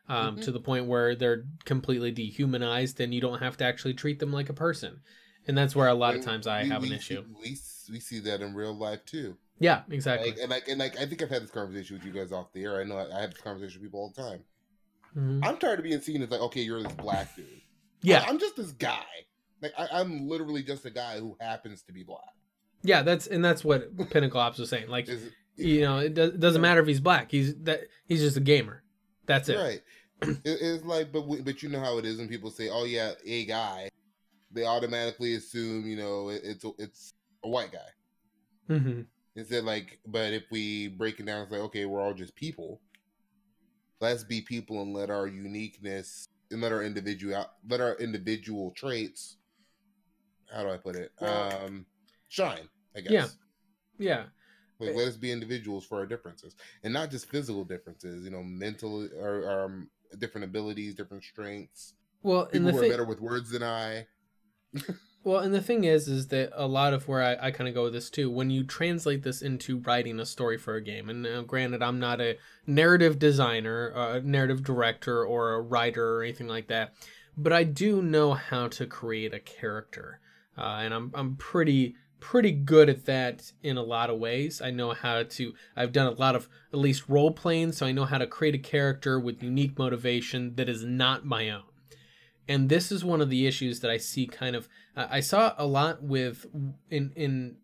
to the point where they're completely dehumanized, and you don't have to actually treat them like a person. And that's where a lot of times I have an issue. We see that in real life too. Yeah, exactly. And I think I've had this conversation with you guys off the air. I know I have this conversation with people all the time. Mm-hmm. I'm tired of being seen as like, okay, you're this black dude. Yeah, I'm just this guy. Like I'm literally just a guy who happens to be black. Yeah, that's what Pinnacle Ops was saying. Like, you know, it doesn't matter if he's black. He's just a gamer. That's it. Right. It's like, but you know how it is when people say, "Oh yeah, a guy," they automatically assume, you know, it's a white guy. Mm-hmm. Instead, like, but if we break it down, it's like, okay, we're all just people. Let's be people and let our uniqueness and let our individual traits. How do I put it? Shine, I guess. Yeah. Like, let us be individuals for our differences, and not just physical differences. You know, mental or different abilities, different strengths. Well, people who are better with words than I. Well, and the thing is that a lot of where I kind of go with this too, when you translate this into writing a story for a game, and granted, I'm not a narrative designer, a narrative director, or a writer or anything like that, but I do know how to create a character, and I'm pretty good at that in a lot of ways. I know how to. I've done a lot of at least role playing, so I know how to create a character with unique motivation that is not my own. And this is one of the issues that I see kind of, I saw a lot in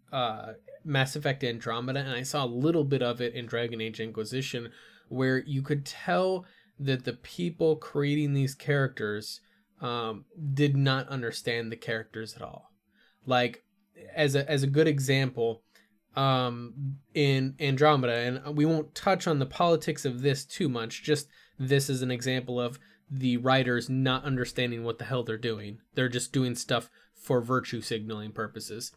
Mass Effect Andromeda, and I saw a little bit of it in Dragon Age Inquisition, where you could tell that the people creating these characters did not understand the characters at all. Like, as a good example, in Andromeda, and we won't touch on the politics of this too much, just this is an example of the writers not understanding what the hell they're doing. They're just doing stuff for virtue signaling purposes.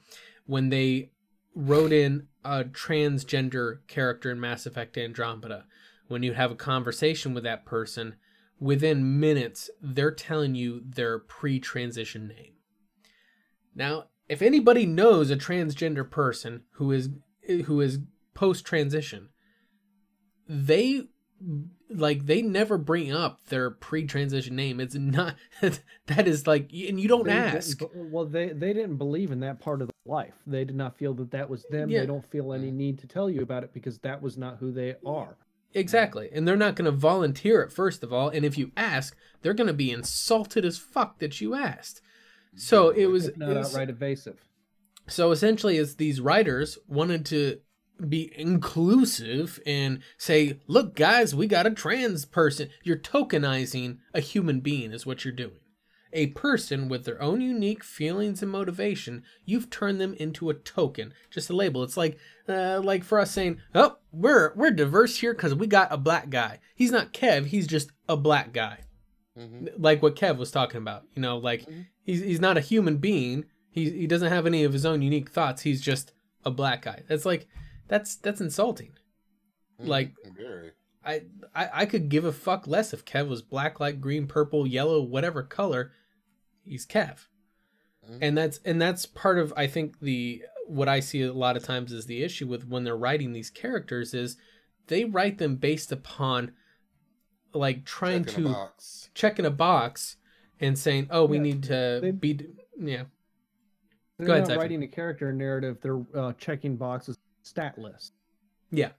When they wrote in a transgender character in Mass Effect Andromeda, when you have a conversation with that person, within minutes, they're telling you their pre-transition name. Now, if anybody knows a transgender person who is post-transition, they never bring up their pre-transition name. It's not that is like, and you don't ask. They didn't believe in that part of their life. They did not feel that was them. Yeah. They don't feel any need to tell you about it because that was not who they are. Exactly. And they're not going to volunteer it, first of all. And if you ask, they're going to be insulted as fuck that you asked. So it was not outright evasive. So essentially, as these writers wanted to be inclusive and say, look guys, we got a trans person. You're tokenizing a human being is what you're doing. A person with their own unique feelings and motivation, you've turned them into a token, just a label. It's like for us saying, oh, we're diverse here because we got a black guy. He's not Kev, he's just a black guy. Mm-hmm. Like what Kev was talking about, you know, like he's not a human being. He doesn't have any of his own unique thoughts. He's just a black guy. That's like, that's insulting. Like, very. I could give a fuck less if Kev was black, like green, purple, yellow, whatever color. He's Kev. And that's part of, I think, what I see a lot of times is the issue with when they're writing these characters is they write them based upon like trying to check in a box and saying, oh, we need to be, yeah. They're Go ahead, not Xaiphen. writing a character narrative. They're checking boxes, stat lists. Yeah.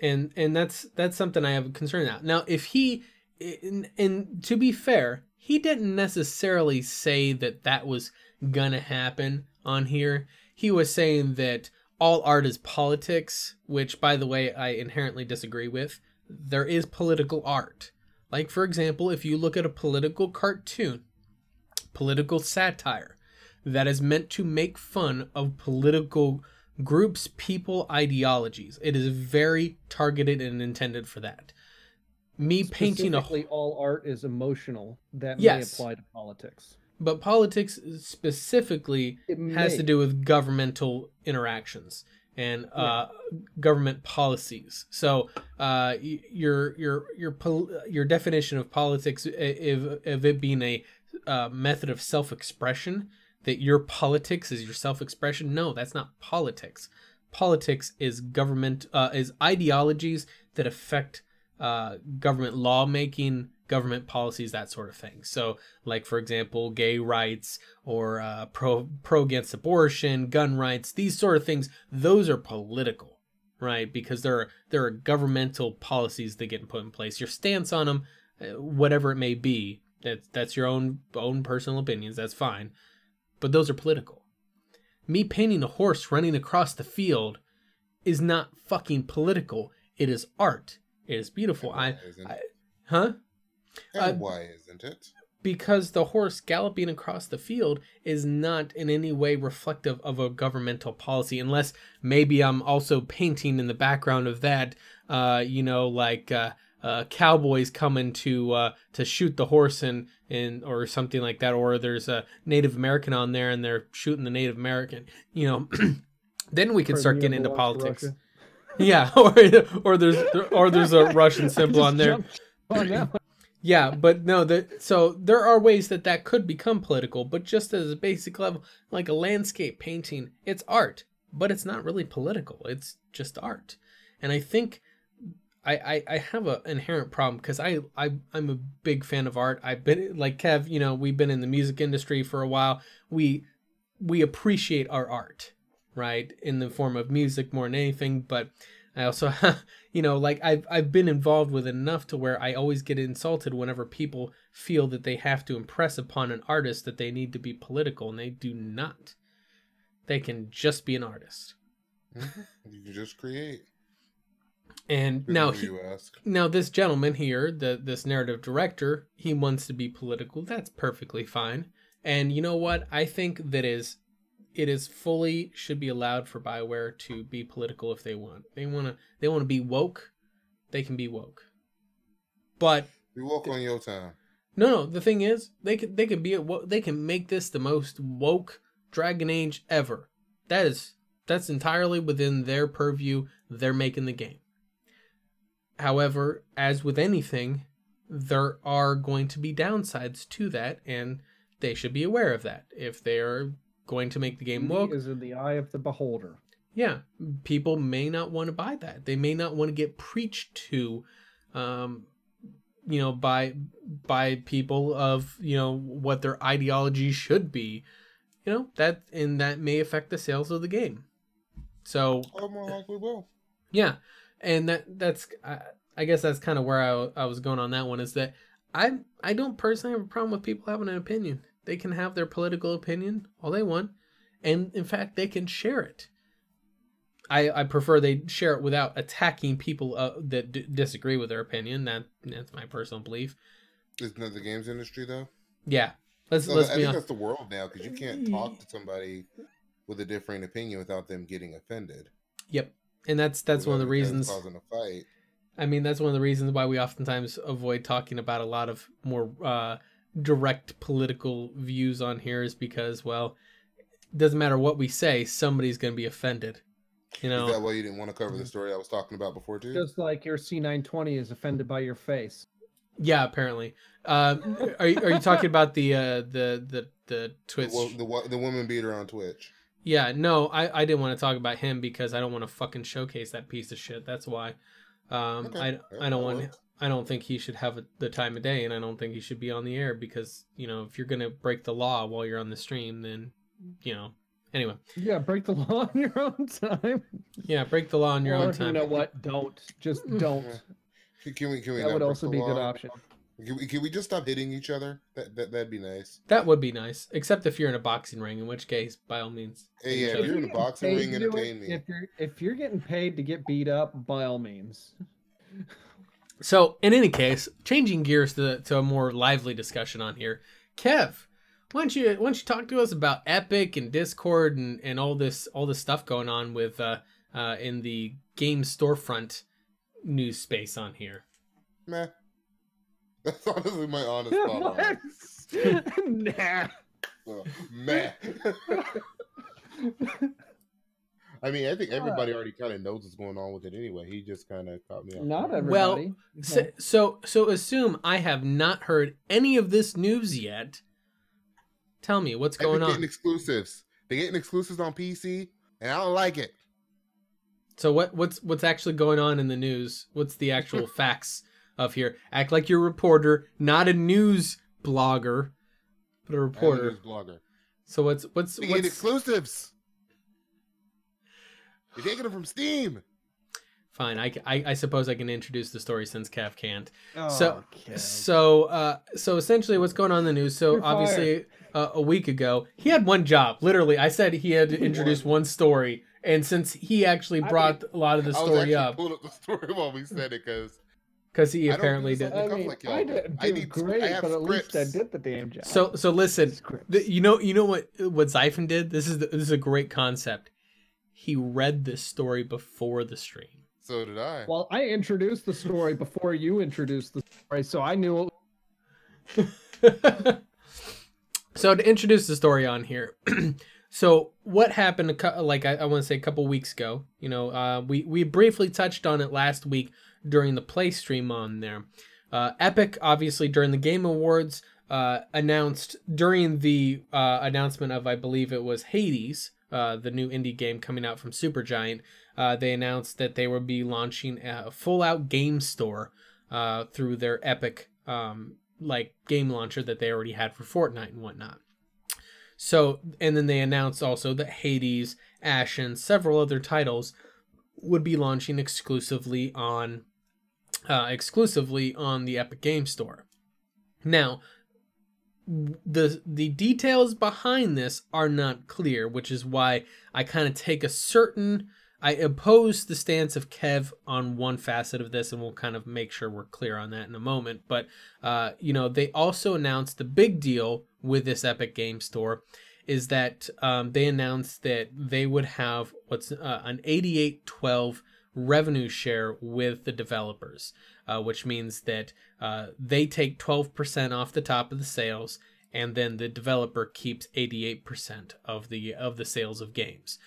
And that's something I have a concern about. Now, if he, and to be fair, he didn't necessarily say that was gonna happen on here. He was saying that all art is politics, which, by the way, I inherently disagree with. There is political art. Like, for example, if you look at a political cartoon, political satire, that is meant to make fun of political groups, people, ideologies. It is very targeted and intended for that. Me painting all art is emotional. That yes, may apply to politics. But politics specifically has to do with governmental interactions and government policies. So your definition of politics, of it being a method of self-expression, that your politics is your self-expression. No, that's not politics. Politics is government, is ideologies that affect government lawmaking, government policies, that sort of thing. So, like, for example, gay rights or pro against abortion, gun rights, these sort of things, those are political, right? Because there are governmental policies that get put in place. Your stance on them, whatever it may be, that's your own personal opinions, that's fine. But those are political. Me painting a horse running across the field is not fucking political. It is art. It is beautiful. Huh? And why isn't it? Because the horse galloping across the field is not in any way reflective of a governmental policy, unless maybe I'm also painting in the background of that, cowboys coming to shoot the horse and or something like that, or there's a Native American on there and they're shooting the Native American, then we can start getting into politics. Yeah, or there's a Russian symbol on there. Yeah, but no, so there are ways that could become political, but just as a basic level, like a landscape painting, it's art, but it's not really political. It's just art. And I think I have an inherent problem because I'm a big fan of art. I've been, like Kev, we've been in the music industry for a while. We appreciate our art, right, in the form of music more than anything. But I also, I've been involved with enough to where I always get insulted whenever people feel that they have to impress upon an artist that they need to be political, and they do not. They can just be an artist. You can just create. And now, this gentleman here, this narrative director, he wants to be political. That's perfectly fine. And you know what? I think that it is fully should be allowed for BioWare to be political if they want. They want to be woke. They can be woke. But be woke on your time. No. The thing is, they can make this the most woke Dragon Age ever. That's entirely within their purview. They're making the game. However, as with anything, there are going to be downsides to that, and they should be aware of that. If they are going to make the game woke, is in the eye of the beholder. Yeah, people may not want to buy that. They may not want to get preached to, by people of what their ideology should be. That may affect the sales of the game. So, more likely will. Yeah. And that's I guess that's kind of where I was going on that one, is that I don't personally have a problem with people having an opinion. They can have their political opinion all they want, and in fact they can share it. I prefer they share it without attacking people that disagree with their opinion. That's my personal belief. Isn't that the games industry though? Yeah. Let's be honest. That's the world now, because you can't talk to somebody with a differing opinion without them getting offended. Yep. And that's one of the reasons causing a fight. I mean, that's one of the reasons why we oftentimes avoid talking about a lot of more direct political views on here is because, well, it doesn't matter what we say, somebody's going to be offended. You know, Is that why you didn't want to cover the story I was talking about before too? Just like your C920 is offended by your face. yeah, apparently. Are you talking about the Twitch? The woman beater on Twitch. Yeah, no, I didn't want to talk about him because I don't want to fucking showcase that piece of shit. That's why. Okay. I don't think he should have the time of day, and I don't think he should be on the air because, you know, if you're gonna break the law while you're on the stream, then, you know. Anyway. Yeah, break the law on your own time. Yeah, break the law on your own time. You know what? Don't. Just don't. Can we That would also be a good option. Can we just stop hitting each other? That'd be nice. That would be nice, except if you're in a boxing ring, in which case, by all means. Hey, yeah, if you're in a boxing ring, entertain me. If you're getting paid to get beat up, by all means. So, in any case, changing gears to a more lively discussion on here, Kev, why don't you talk to us about Epic and Discord and all this stuff going on with in the game storefront news space on here? Meh. That's honestly my honest thought. Nah. Meh. I mean, I think everybody already kind of knows what's going on with it anyway. He just kind of caught me off. Not everybody. Well, so assume I have not heard any of this news yet. Tell me what's going on. Exclusives. They're getting exclusives on PC, and I don't like it. So what's actually going on in the news? What's the actual facts of here? Act like you're a reporter, not a news blogger, but a reporter. I'm a news blogger. So what's getting exclusives? You're taking them from Steam. Fine, I suppose I can introduce the story since Kev can't. Oh, So essentially, what's going on in the news? So You're obviously, a week ago, he had one job. Literally, I said he had to introduce one story, and since he actually brought a lot of the story up, pulled up the story while we said it because he apparently did. I mean, I didn't do great, but at least I did the damn job. So listen, you know what Xaiphen did? This is a great concept. He read this story before the stream. So did I. Well, I introduced the story before you introduced the story, so I knew it. So to introduce the story on here, so what happened? I want to say a couple weeks ago. You know, we briefly touched on it last week during the play stream on there. Epic, obviously, during the Game Awards, announced during the announcement of, I believe it was Hades, the new indie game coming out from Supergiant. They announced that they would be launching a full-out game store through their Epic game launcher that they already had for Fortnite and whatnot. So, and then they announced also that Hades, Ashen, several other titles would be launching exclusively on the Epic Game Store. Now, the details behind this are not clear, which is why I kind of I oppose the stance of Kev on one facet of this, and we'll kind of make sure we're clear on that in a moment. But, they also announced the big deal with this Epic Game Store is that they announced that they would have an 88-12 revenue share with the developers, which means that they take 12% off the top of the sales, and then the developer keeps 88% of the sales of games.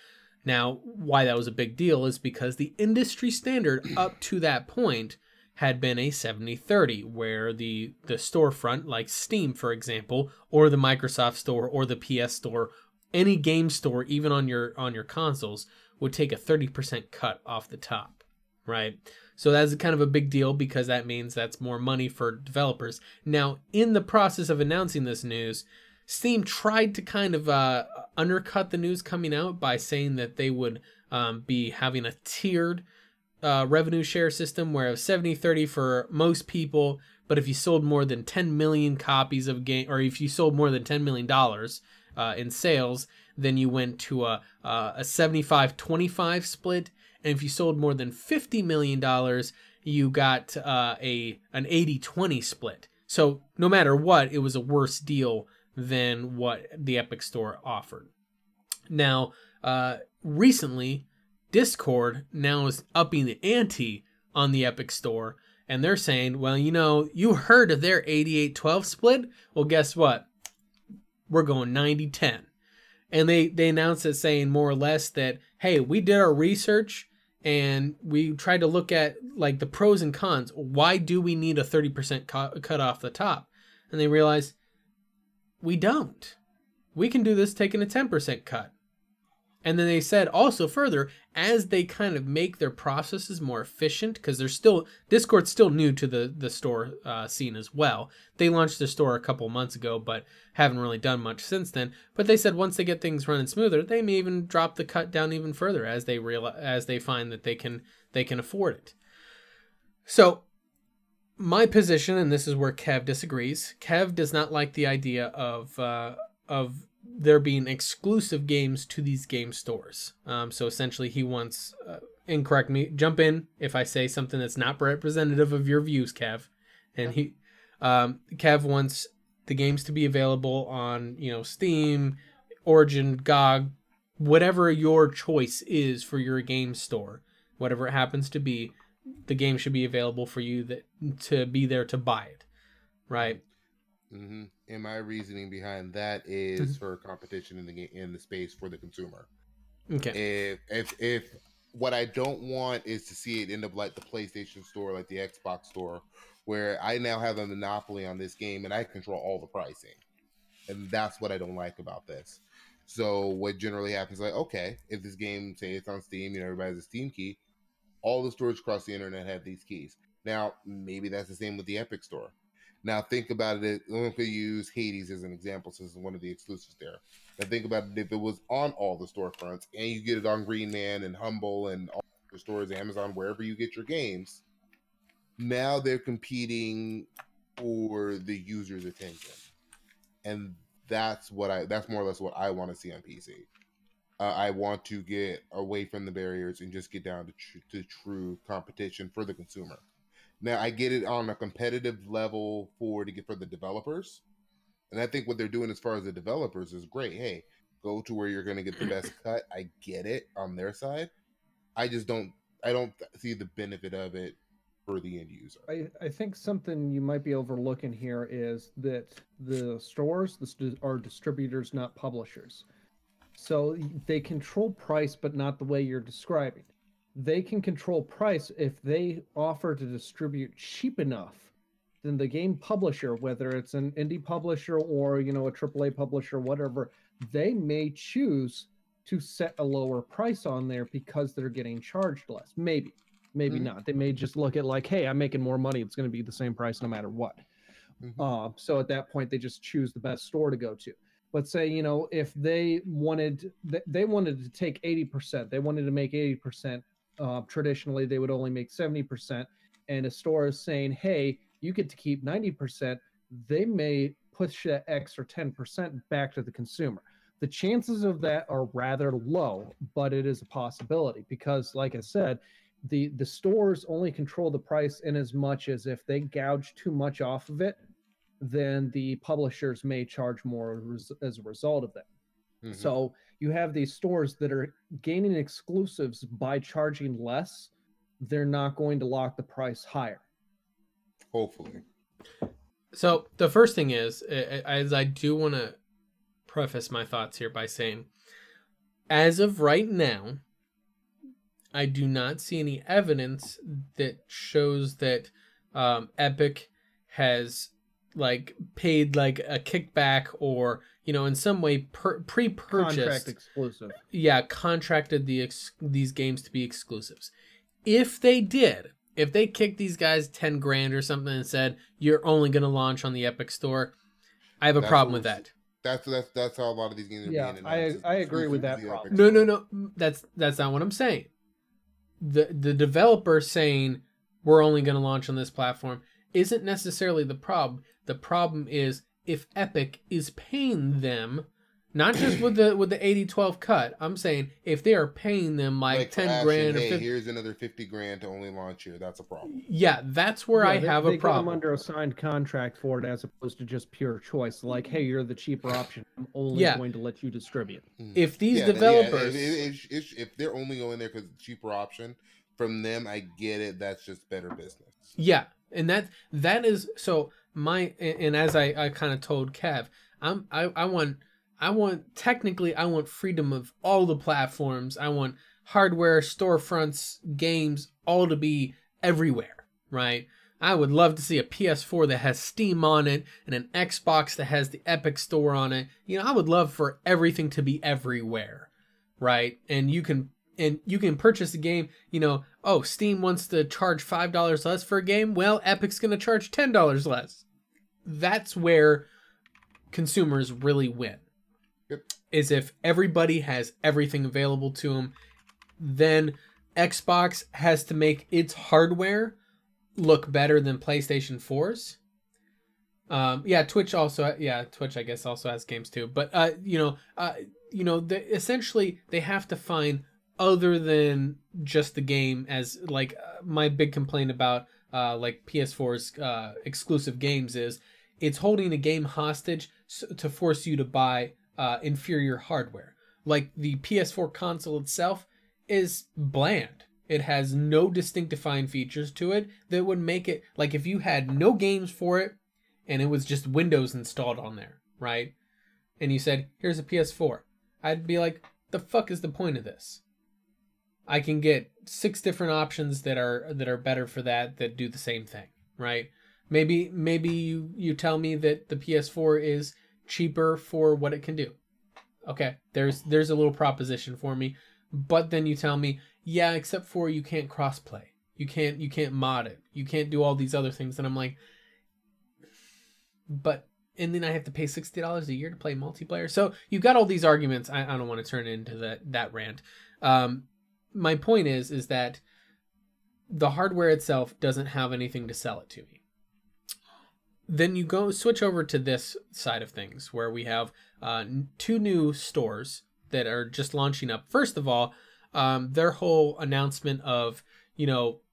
Now, why that was a big deal is because the industry standard up to that point had been a 70-30, where the storefront, like Steam, for example, or the Microsoft Store or the PS Store, any game store, even on your consoles, would take a 30% cut off the top, right? So that's kind of a big deal because that means that's more money for developers. Now, in the process of announcing this news, Steam tried to kind of undercut the news coming out by saying that they would be having a tiered revenue share system where it was 70-30 for most people, but if you sold more than 10 million copies of game, or if you sold more than $10 million in sales, then you went to a 75-25 split, and if you sold more than $50 million, you got an 80-20 split. So no matter what, it was a worse deal than what the Epic Store offered. Now, recently, Discord now is upping the ante on the Epic Store and they're saying, well, you know, you heard of their 88-12 split? Well, guess what? We're going 90-10. And they announced it saying more or less that, hey, we did our research and we tried to look at like the pros and cons. Why do we need a 30% cut off the top? And they realized we don't. We can do this taking a 10% cut. And then they said also further, as they kind of make their processes more efficient, because they're still, Discord's still new to the store scene as well. They launched their store a couple months ago, but haven't really done much since then. But they said once they get things running smoother, they may even drop the cut down even further as they find that they can afford it. So my position, and this is where Kev disagrees, Kev does not like the idea of there being exclusive games to these game stores. So essentially he wants, and correct me, jump in if I say something that's not representative of your views, Kev. And Kev wants the games to be available on, you know, Steam, Origin, GOG, whatever your choice is for your game store, whatever it happens to be, the game should be available for you to be there to buy it, right? Mm-hmm. And my reasoning behind that is for competition in the space for the consumer. Okay. If what I don't want is to see it end up like the PlayStation store, like the Xbox store, where I now have a monopoly on this game and I control all the pricing, and that's what I don't like about this. So what generally happens, like, okay, if this game, say it's on Steam, you know, everybody has a Steam key, all the stores across the internet have these keys. Now maybe that's the same with the Epic store. Now think about it. I'm going to use Hades as an example since it's one of the exclusives there. Now think about it, if it was on all the storefronts and you get it on Green Man and Humble and all the stores, Amazon, wherever you get your games, now they're competing for the user's attention. And that's more or less what I want to see on PC. I want to get away from the barriers and just get down to true competition for the consumer. Now, I get it on a competitive level for the developers. And I think what they're doing as far as the developers is great. Hey, go to where you're going to get the best cut. I get it on their side. I don't see the benefit of it for the end user. I think something you might be overlooking here is that the stores are distributors, not publishers. So they control price, but not the way you're describing. They can control price if they offer to distribute cheap enough. Then the game publisher, whether it's an indie publisher or, you know, a AAA publisher, whatever, they may choose to set a lower price on there because they're getting charged less. Maybe not. They may just look at like, hey, I'm making more money. It's going to be the same price no matter what. So at that point, they just choose the best store to go to. But say, you know, if they wanted to take 80%, they wanted to make 80%. Traditionally, they would only make 70%, and a store is saying, hey, you get to keep 90%, they may push that extra 10% back to the consumer. The chances of that are rather low, but it is a possibility because, like I said, the stores only control the price in as much as if they gouge too much off of it, then the publishers may charge more as a result of that. Mm-hmm. So you have these stores that are gaining exclusives by charging less. They're not going to lock the price higher. Hopefully. So the first thing is, as I do want to preface my thoughts here by saying, as of right now, I do not see any evidence that shows that Epic has like paid like a kickback or, you know, in some way pre-purchased contract exclusive. Yeah, contracted these games to be exclusives. If they did, if they kicked these guys 10 grand or something and said you're only going to launch on the Epic store, I have a problem with that. That's how a lot of these games are being announced. I agree with that problem. No. That's not what I'm saying. The developer saying we're only going to launch on this platform isn't necessarily the problem. The problem is if Epic is paying them, not just with the 80-12 cut. I'm saying if they are paying them like 10 grand. Hey, here's another 50 grand to only launch here. That's a problem. Yeah, that's where I have a problem. They get them under a signed contract for it as opposed to just pure choice. Like, hey, you're the cheaper option. I'm only going to let you distribute. If these developers... If they're only going there because it's a cheaper option, from them, I get it. That's just better business. Yeah, and that is so my and as I kind of told Kev, I want freedom of all the platforms. I want hardware, storefronts, games all to be everywhere, right? I would love to see a PS4 that has Steam on it and an Xbox that has the Epic Store on it. You know, I would love for everything to be everywhere, right? And you can purchase the game, you know, oh, Steam wants to charge $5 less for a game. Well, Epic's going to charge $10 less. That's where consumers really win. Yep. Is if everybody has everything available to them, then Xbox has to make its hardware look better than PlayStation 4's. Twitch I guess also has games too. But essentially they have to find other than just the game as like my big complaint about like PS4's exclusive games is it's holding a game hostage to force you to buy inferior hardware. Like the PS4 console itself is bland. It has no distinct defined features to it that would make it like if you had no games for it and it was just Windows installed on there, right? And you said, here's a PS4. I'd be like, the fuck is the point of this? I can get 6 different options that are better for that do the same thing, right? Maybe you tell me that the PS4 is cheaper for what it can do. Okay, there's a little proposition for me. But then you tell me, yeah, except for you can't crossplay. You can't mod it. You can't do all these other things. And I'm like, and then I have to pay $60 a year to play multiplayer. So you've got all these arguments. I don't want to turn it into that rant. My point is that the hardware itself doesn't have anything to sell it to me. Then you go switch over to this side of things where we have 2 new stores that are just launching up. First of all, their whole announcement of,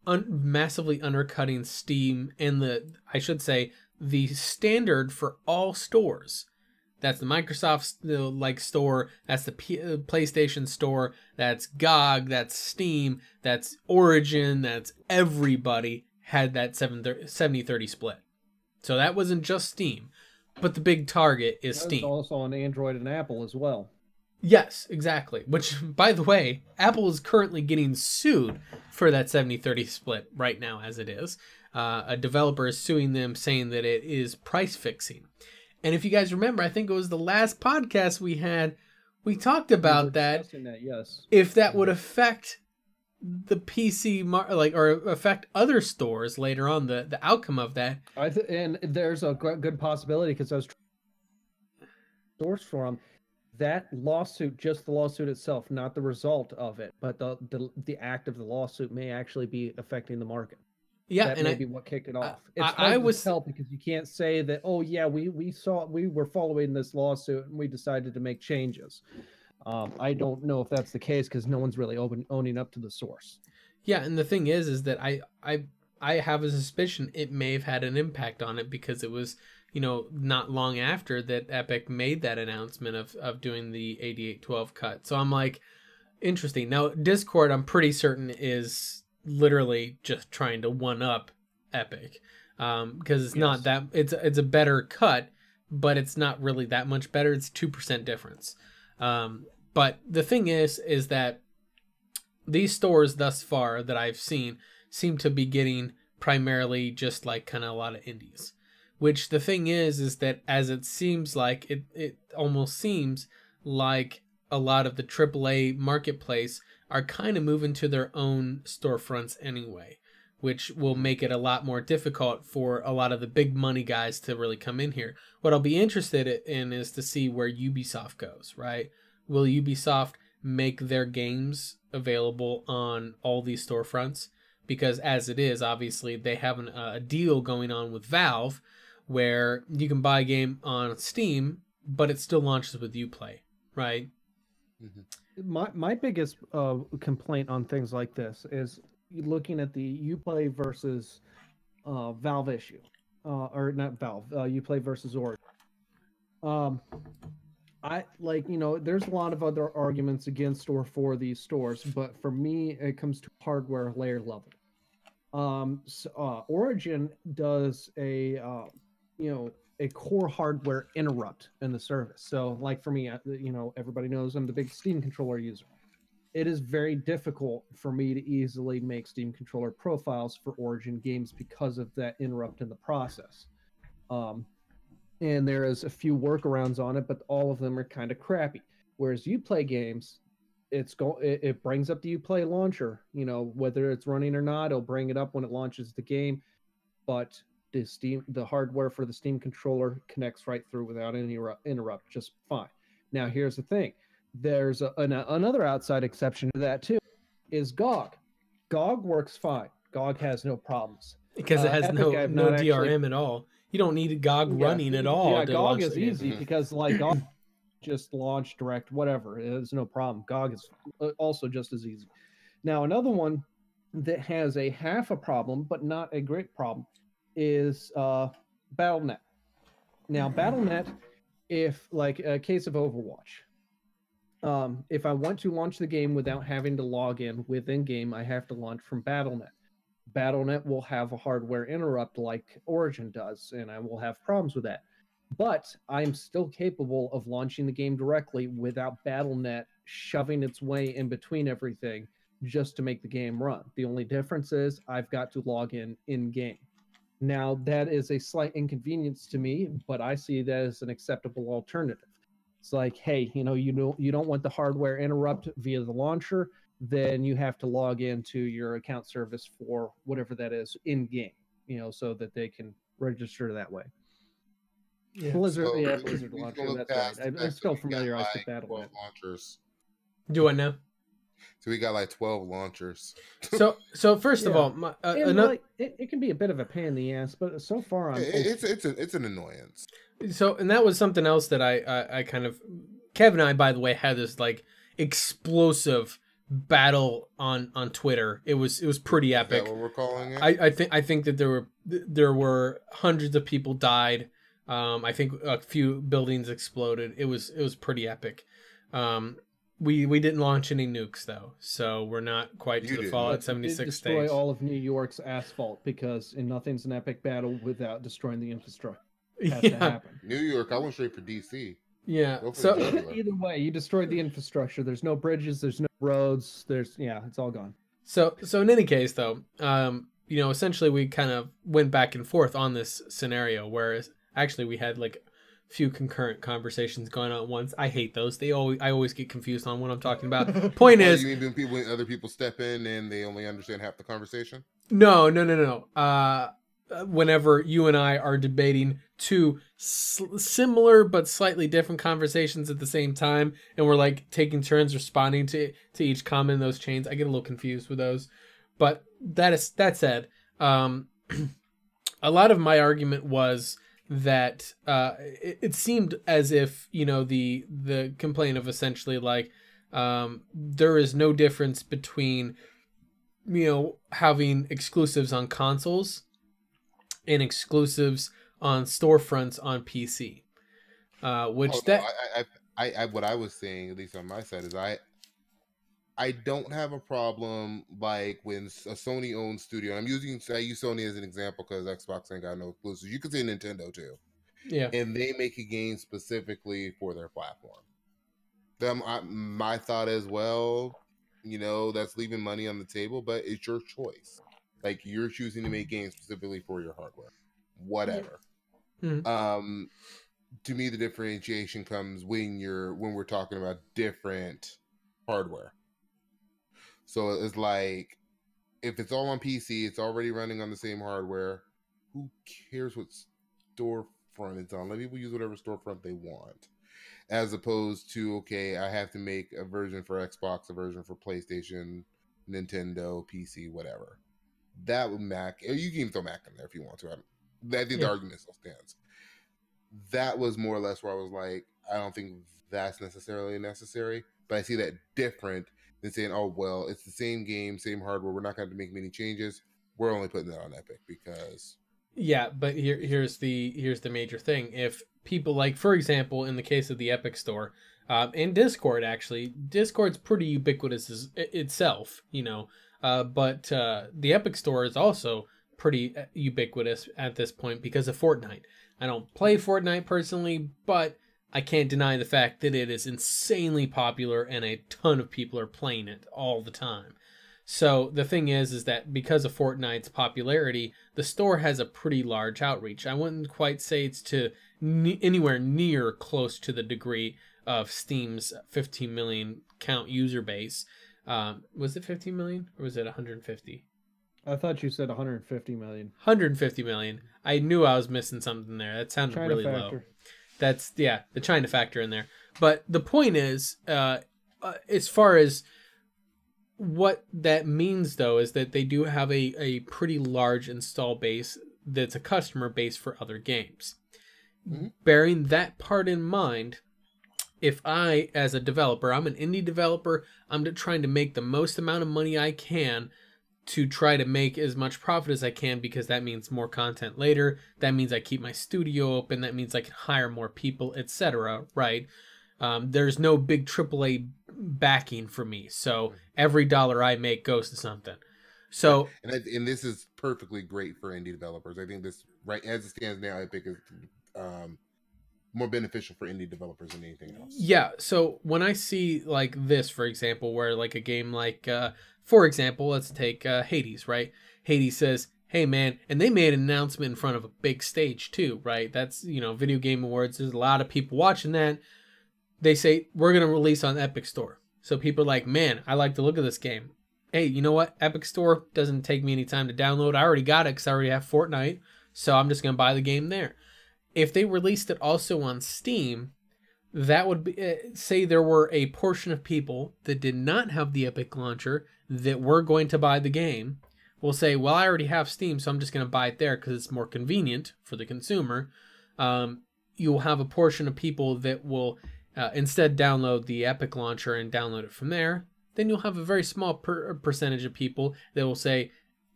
massively undercutting Steam and the standard for all stores. That's the Microsoft store, that's the PlayStation store, that's GOG, that's Steam, that's Origin, that's everybody had that 70-30 split. So that wasn't just Steam, but the big target is Steam. Also on Android and Apple as well. Yes, exactly. Which, by the way, Apple is currently getting sued for that 70-30 split right now as it is. A developer is suing them saying that it is price fixing. And if you guys remember, I think it was the last podcast we had, we talked about that. Yes. If that would affect the PC, or affect other stores later on, the outcome of that. And there's a good possibility because I was source for them. That lawsuit, just the lawsuit itself, not the result of it, but the act of the lawsuit may actually be affecting the market. Yeah, that and may be what kicked it off. It's I hard was to tell because you can't say that. Oh yeah, we were following this lawsuit and we decided to make changes. I don't know if that's the case because no one's really owning up to the source. Yeah, and the thing is that I have a suspicion it may have had an impact on it because it was, not long after that Epic made that announcement of doing the 8812 cut. So I'm like, interesting. Now, Discord, I'm pretty certain is literally just trying to one up Epic because it's not that it's a better cut, but it's not really that much better. It's 2% difference. But the thing is that these stores thus far that I've seen seem to be getting primarily just like kind of a lot of indies. Which the thing is that as it seems like, it almost seems like a lot of the AAA marketplace are kind of moving to their own storefronts anyway, which will make it a lot more difficult for a lot of the big money guys to really come in here. What I'll be interested in is to see where Ubisoft goes, right? Will Ubisoft make their games available on all these storefronts? Because as it is, obviously, they have a deal going on with Valve where you can buy a game on Steam, but it still launches with Uplay, right? Mm-hmm. My biggest complaint on things like this is looking at the Uplay versus Valve issue, or not Valve, Uplay versus Origin. I like, there's a lot of other arguments against or for these stores, but for me, it comes to hardware layer level. Origin does a core hardware interrupt in the service. So, like for me, everybody knows I'm the big Steam controller user. It is very difficult for me to easily make Steam controller profiles for Origin games because of that interrupt in the process. And there is a few workarounds on it, but all of them are kind of crappy. Whereas Uplay games, it brings up the Uplay launcher. Whether it's running or not, it'll bring it up when it launches the game. But the hardware for the Steam controller connects right through without any interrupt, just fine. Now here's the thing: there's another outside exception to that too. Is GOG? GOG works fine. GOG has no problems because it has Epic, no actually, DRM at all. You don't need GOG running at all. Yeah, GOG is easy because GOG just launch direct, whatever. It's no problem. GOG is also just as easy. Now, another one that has a half a problem, but not a great problem, is Battle.net. Now, Battle.net, if like a case of Overwatch, if I want to launch the game without having to log in within game, I have to launch from Battle.net. Battle.net will have a hardware interrupt like Origin does, and I will have problems with that. But I'm still capable of launching the game directly without Battle.net shoving its way in between everything just to make the game run. The only difference is I've got to log in game. Now, that is a slight inconvenience to me, but I see that as an acceptable alternative. It's like, hey, you don't want the hardware interrupt via the launcher, then you have to log into your account service for whatever that is in game, so that they can register that way. Yeah. Blizzard launcher. That's right. I'm still familiarized with Battle.net. Do what now? So we got like 12 launchers. So first of all, it can be a bit of a pain in the ass, but so far it's an annoyance. So, and that was something else that I kind of, Kevin and I, by the way, had this like explosive battle on Twitter. It was pretty epic. Is that what we're calling it? I think that there were hundreds of people died. I think a few buildings exploded. It was pretty epic. We didn't launch any nukes though, so we're not quite to the Fallout 76 stage. Destroy all of New York's asphalt because nothing's an epic battle without destroying the infrastructure. It has to happen. New York, I went straight for DC. Yeah. So either way, you destroyed the infrastructure. There's no bridges. There's no roads. It's all gone. So in any case, though, essentially we kind of went back and forth on this scenario, whereas actually we had like a few concurrent conversations going on at once. I hate those. I always get confused on what I'm talking about. Point is, you mean when other people step in and they only understand half the conversation? No. Whenever you and I are debating two similar but slightly different conversations at the same time, and we're like taking turns responding to each comment in those chains, I get a little confused with those. But that said, a lot of my argument was that it seemed as if the complaint of essentially like there is no difference between having exclusives on consoles and exclusives on storefronts on PC, what I was saying, at least on my side, is I don't have a problem like when a Sony owned studio. I use Sony as an example because Xbox ain't got no exclusives. You could say Nintendo too, yeah, and they make a game specifically for their platform. My thought as well, that's leaving money on the table, but it's your choice. Like you're choosing to make games specifically for your hardware, whatever. Mm-hmm. To me, the differentiation comes when we're talking about different hardware. So it's like if it's all on PC, it's already running on the same hardware. Who cares what storefront it's on? Let people use whatever storefront they want, as opposed to okay, I have to make a version for Xbox, a version for PlayStation, Nintendo, PC, whatever. That would Mac. You can even throw Mac in there if you want to. I think the argument still stands. That was more or less where I was like, I don't think that's necessarily necessary, but I see that different than saying, oh, well, it's the same game, same hardware. We're not going to make many changes. We're only putting that on Epic because Yeah, but here's the major thing. If people like, for example, in the case of the Epic Store, and Discord, actually, Discord's pretty ubiquitous itself, but the Epic Store is also pretty ubiquitous at this point because of Fortnite. I don't play Fortnite personally, but I can't deny the fact that it is insanely popular and a ton of people are playing it all the time. So the thing is that because of Fortnite's popularity, the store has a pretty large outreach. I wouldn't quite say it's to anywhere near close to the degree of Steam's 15 million count user base. Was it 15 million or was it 150? I thought you said 150 million. 150 million. I knew I was missing something there. That sounded China really factor. Low. That's, yeah, the China factor in there. But the point is, as far as what that means, though, is that they do have a pretty large install base that's a customer base for other games. Mm-hmm. Bearing that part in mind, if I, as a developer, I'm an indie developer, I'm trying to make the most amount of money I can to try to make as much profit as I can, because that means more content later. That means I keep my studio open. That means I can hire more people, etc. Right? There's no big AAA backing for me, so every dollar I make goes to something. So, and this is perfectly great for indie developers. I think this, right as it stands now, I think is more beneficial for indie developers than anything else. Yeah. So when I see like this, for example, where like a game like, for example, let's take Hades, right? Hades says, hey man, and they made an announcement in front of a big stage too, right? That's, Video Game Awards. There's a lot of people watching that. They say, we're going to release on Epic Store. So people are like, man, I like the look of this game. Hey, you know what? Epic Store doesn't take me any time to download. I already got it because I already have Fortnite. So I'm just going to buy the game there. If they released it also on Steam, that would be, say there were a portion of people that did not have the Epic launcher that were going to buy the game. Will say, well, I already have Steam, so I'm just going to buy it there because it's more convenient for the consumer. You'll have a portion of people that will instead download the Epic launcher and download it from there. Then you'll have a very small percentage of people that will say,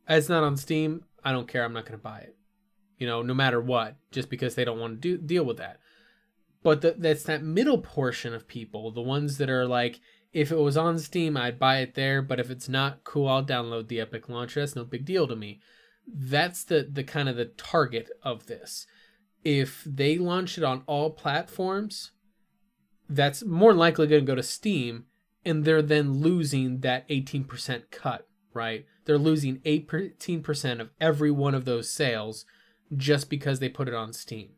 it's not on Steam, I don't care, I'm not going to buy it. No matter what, just because they don't want to deal with that. But that's that middle portion of people, the ones that are like, if it was on Steam, I'd buy it there, but if it's not, cool, I'll download the Epic launcher, that's no big deal to me. That's the kind of the target of this. If they launch it on all platforms, that's more likely going to go to Steam, and they're then losing that 18% cut, right? They're losing 18% of every one of those sales just because they put it on Steam.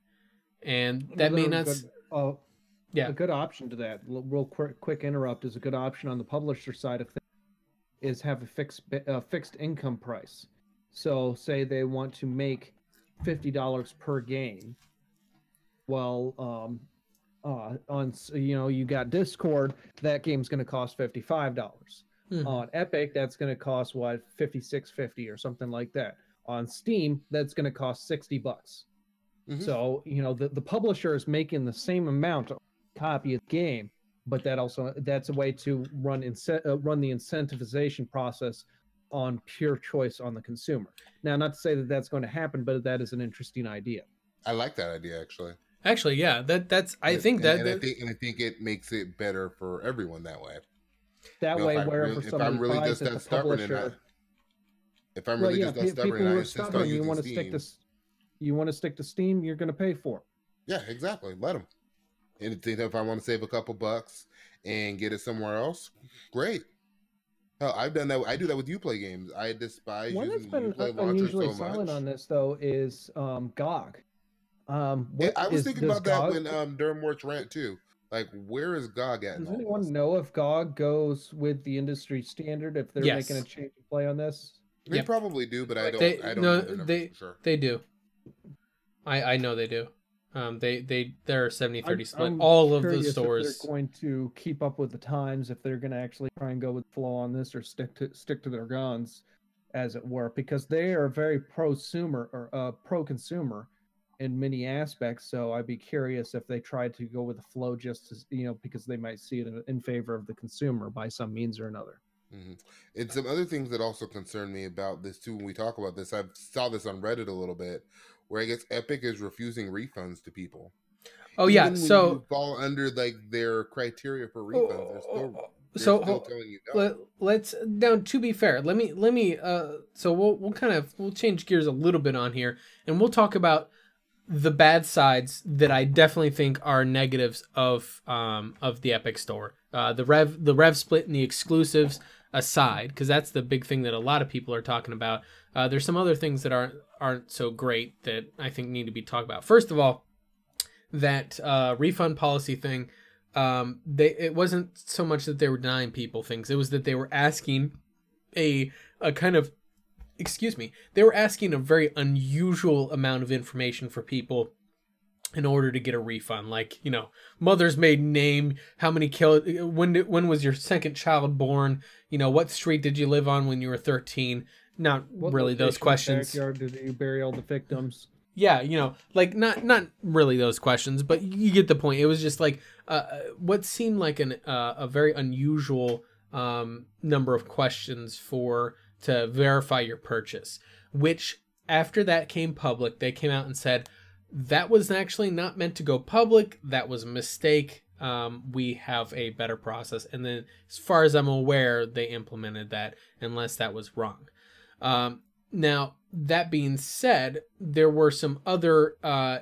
And that may not... A good option to that, real quick interrupt, is a good option on the publisher side of things, is have a fixed income price. So say they want to make $50 per game. Well, you got Discord, that game's going to cost $55. Mm-hmm. On Epic, that's going to cost $56.50 or something like that. On Steam, that's going to cost $60. Mm-hmm. So the publisher is making the same amount of copy of the game, but that's a way to run the incentivization process on pure choice on the consumer. Now, not to say that that's going to happen, but that is an interesting idea. I like that idea actually. Actually, yeah, I think it makes it better for everyone that way. That way, wherever somebody buys it, the publisher. If I'm really just that stubborn, and I insist on you want to stick to Steam, you're going to pay for it. Yeah, exactly. Let them. And if I want to save a couple bucks and get it somewhere else, great. Hell, I've done that. I do that with Uplay games. I despise one using that's been Uplay unusually so silent much. on this though is GOG. I was thinking about that when during March rant too. Like, where is GOG at? Does anyone know if GOG goes with the industry standard if they're making a change of play on this? They probably do, but I don't know for sure. They do. I know they do. They're 70-30 split. All of the stores. If they're going to keep up with the times, if they're going to actually try and go with the flow on this, or stick to their guns, as it were, because they are very pro-consumer in many aspects. So I'd be curious if they tried to go with the flow, just as because they might see it in favor of the consumer by some means or another. Mm-hmm. And some other things that also concern me about this too, when we talk about this, I saw this on Reddit a little bit, where I guess Epic is refusing refunds to people. Oh Even yeah, when so you fall under like their criteria for refunds, they're so still telling you no. let's now, to be fair, let me so we'll change gears a little bit on here, and we'll talk about the bad sides that I definitely think are negatives of the Epic Store. The rev split and the exclusives aside, because that's the big thing that a lot of people are talking about. There's some other things that aren't so great that I think need to be talked about. First of all, that refund policy thing, it wasn't so much that they were denying people things, it was that they were asking a kind of, excuse me, they were asking a very unusual amount of information for people in order to get a refund. Like, you know, mother's maiden name, how many when was your second child born, you know, what street did you live on when you were 13? Not What really those questions. Backyard did you bury all the victims? Yeah, you know, like not really those questions, but you get the point. It was just like what seemed like a very unusual number of questions to verify your purchase, which after that came public, they came out and said that was actually not meant to go public. That was a mistake. We have a better process. And then as far as I'm aware, they implemented that, unless that was wrong. Now, that being said, there were some other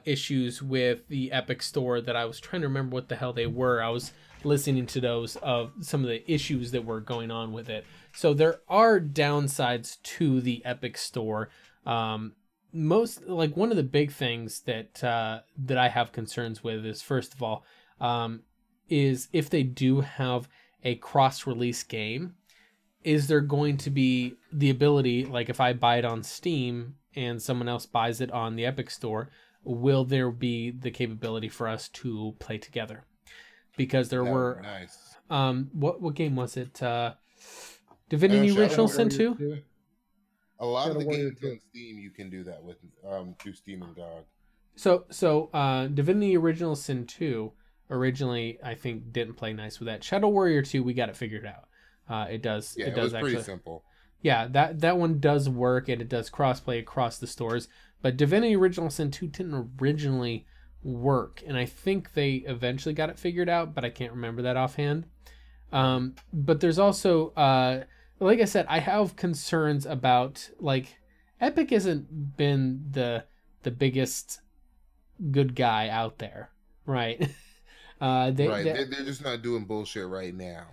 issues with the Epic Store that I was trying to remember what the hell they were. I was listening to those of some of the issues that were going on with it. So there are downsides to the Epic Store. Most, like, one of the big things that I have concerns with is, first of all, is if they do have a cross-release game, is there going to be the ability, like if I buy it on Steam and someone else buys it on the Epic Store, will there be the capability for us to play together? Because there were nice. What game was it? Divinity Original Sin 2? A lot of the games on Steam you can do that with through Steam and GOG. So Divinity Original Sin 2 originally, I think, didn't play nice with that. Shadow Warrior 2, we got it figured out. It does. Yeah, it does was actually. Pretty simple. Yeah, that one does work, and it does crossplay across the stores. But Divinity Original Sin 2 didn't originally work, and I think they eventually got it figured out, but I can't remember that offhand. But there's also, like I said, I have concerns about, like, Epic hasn't been the biggest good guy out there, right? They're just not doing bullshit right now.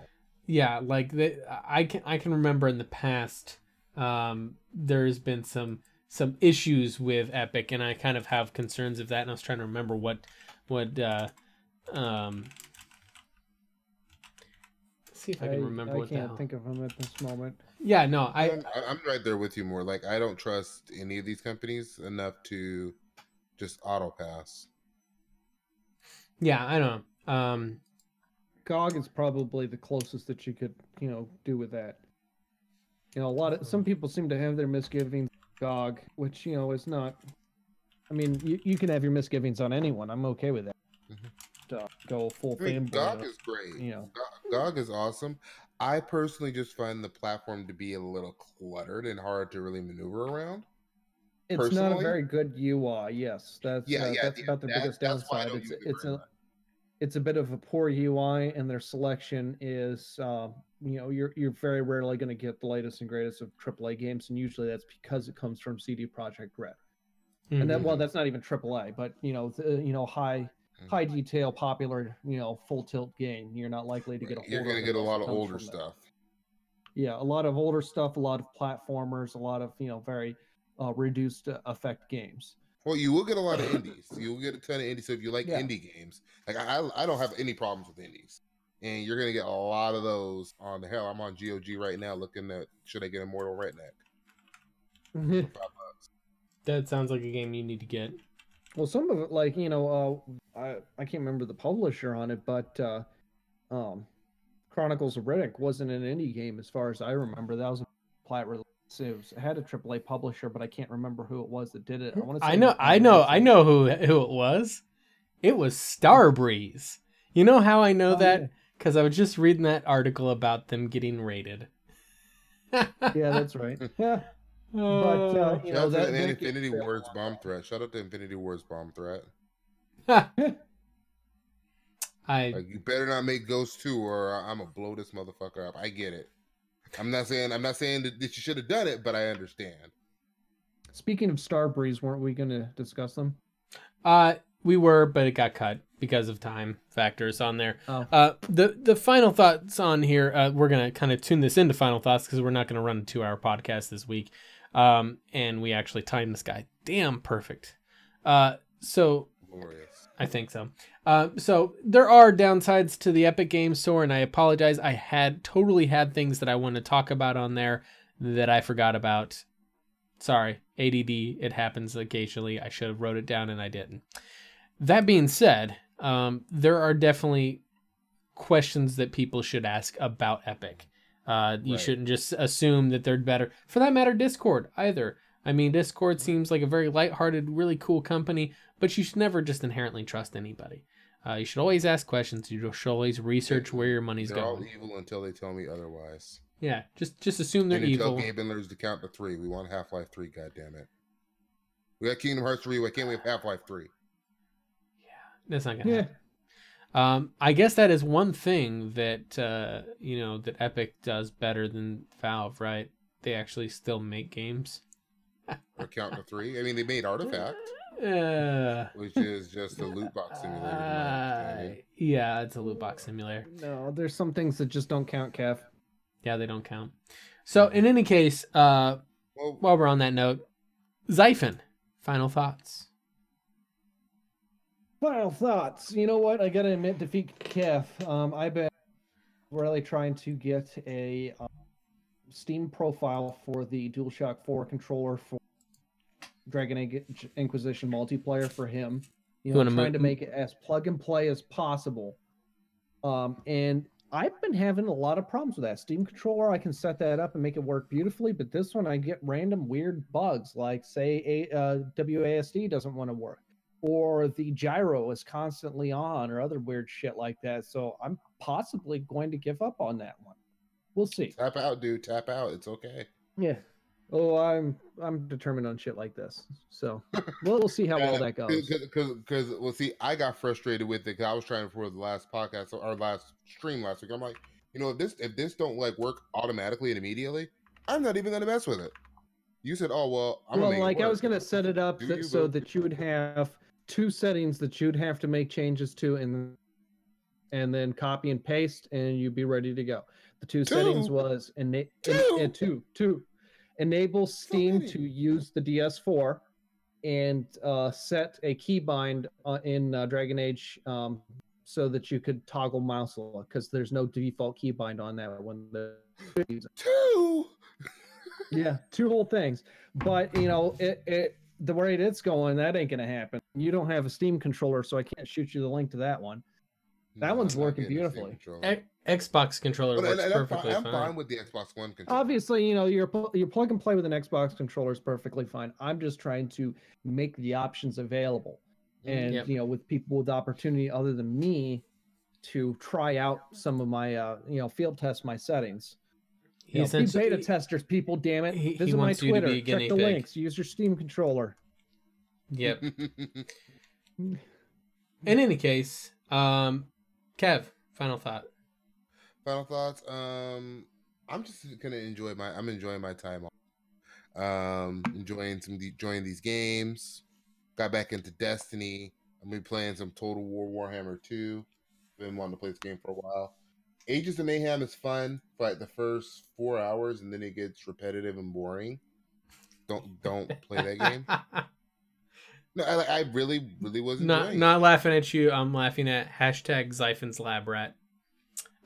Yeah, like I can remember in the past, there's been some issues with Epic, and I kind of have concerns of that. And I was trying to remember what see if I can remember. I can't think of them at this moment. Yeah, no, I'm right there with you more. Like, I don't trust any of these companies enough to just auto pass. Yeah, I don't. GOG is probably the closest that you could, do with that. Some people seem to have their misgivings GOG, which, is not, I mean, you can have your misgivings on anyone. I'm okay with that. Mm-hmm. Go full fanboy. GOG is great. GOG is awesome. I personally just find the platform to be a little cluttered and hard to really maneuver around. It's not a very good UI. Yes, that's about the biggest downside. It's a bit of a poor UI, and their selection is, you're very rarely going to get the latest and greatest of AAA games, and usually that's because it comes from CD Projekt Red. Mm-hmm. And that's not even AAA, but high detail, popular, full tilt game. You're not likely to get a. You're going to get a lot of older stuff. Yeah, a lot of older stuff, a lot of platformers, a lot of very reduced effect games. Well, you will get a lot of indies. You will get a ton of indies. So if you like indie games, like I don't have any problems with indies, and you're gonna get a lot of those on the hell. I'm on GOG right now looking at should I get Immortal Redneck? That sounds like a game you need to get. Well, some of it, like I can't remember the publisher on it, but Chronicles of Riddick wasn't an indie game as far as I remember. That was a plat release. It had a AAA publisher, but I can't remember who it was that did it. I know who it was. It was Starbreeze. You know how I know that? Because I was just reading that article about them getting rated. Yeah, that's right. Yeah. But you Shout know out to that, the that Infinity Ward's bomb threat. Shout out to Infinity Ward's bomb threat. Like, you better not make Ghost 2 or I'm gonna blow this motherfucker up. I get it. I'm not saying that you should have done it, but I understand. Speaking of Starbreeze, weren't we going to discuss them? We were, but it got cut because of time factors on there. Oh. The final thoughts on here, we're going to kind of tune this into final thoughts because we're not going to run a 2-hour podcast this week. And we actually timed this guy damn perfect. So Glorious. I think so. So there are downsides to the Epic Games Store, and I apologize. I totally had things that I want to talk about on there that I forgot about. Sorry, ADD, it happens occasionally. I should have wrote it down and I didn't. That being said, there are definitely questions that people should ask about Epic. You shouldn't just assume that they're better. For that matter, Discord either. I mean, Discord seems like a very lighthearted, really cool company, but you should never just inherently trust anybody. You should always ask questions. You should always research where your money's They're going. all evil until they tell me otherwise. Yeah, just assume they're and until evil. Gaben learns to count to 3. We want Half-Life 3, goddammit. We got Kingdom Hearts 3. Why can't we have Half-Life 3? Yeah, that's not gonna happen. I guess that is one thing that that Epic does better than Valve, right? They actually still make games. Or count to 3. I mean, they made Artifact, which is just a loot box simulator. Yeah, it's a loot box simulator. No, there's some things that just don't count, Kev. Yeah, they don't count. So in any case, while we're on that note, Xaiphen, final thoughts. Final thoughts. You know what? I gotta admit, defeat Kev. I've been really trying to get a Steam profile for the DualShock 4 controller for Dragon Age Inquisition multiplayer for him. You know, trying to make it as plug and play as possible. And I've been having a lot of problems with that. Steam controller, I can set that up and make it work beautifully, but this one I get random weird bugs, like say WASD doesn't want to work, or the gyro is constantly on, or other weird shit like that. So I'm possibly going to give up on that one. We'll see. Tap out, dude. Tap out. It's okay. Yeah. Oh, I'm determined on shit like this. So we'll see how well that goes. Because well, see, I got frustrated with it because I was trying for the last podcast or last stream last week. I'm like, if this don't like work automatically and immediately, I'm not even gonna mess with it. You said, oh well, I'm gonna make it work. I was gonna set it up so that you would have 2 settings that you'd have to make changes to, and then copy and paste, and you'd be ready to go. The 2 settings was enable Steam to use the DS4 and set a keybind in Dragon Age so that you could toggle mouse look, because there's no default keybind on that one. Yeah, 2 whole things. But the rate it's going, that ain't gonna happen. You don't have a Steam controller, so I can't shoot you the link to that one. That one's working beautifully. Xbox controller works perfectly fine. I'm fine with the Xbox One controller. Obviously, your plug and play with an Xbox controller is perfectly fine. I'm just trying to make the options available, and with people with opportunity other than me to try out some of my field test my settings. Be beta testers, people. Damn it! Visit my Twitter. Check the links. Use your Steam controller. Yep. In any case, Kev, final thought. Final thoughts. I'm just gonna enjoy my time off. Enjoying these games. Got back into Destiny. I'm gonna be playing some Total War Warhammer 2. Been wanting to play this game for a while. Ages of Mayhem is fun for like the first 4 hours, and then it gets repetitive and boring. Don't play that game. No, I really was not laughing at you. I'm laughing at #Xaiphen's Lab Rat.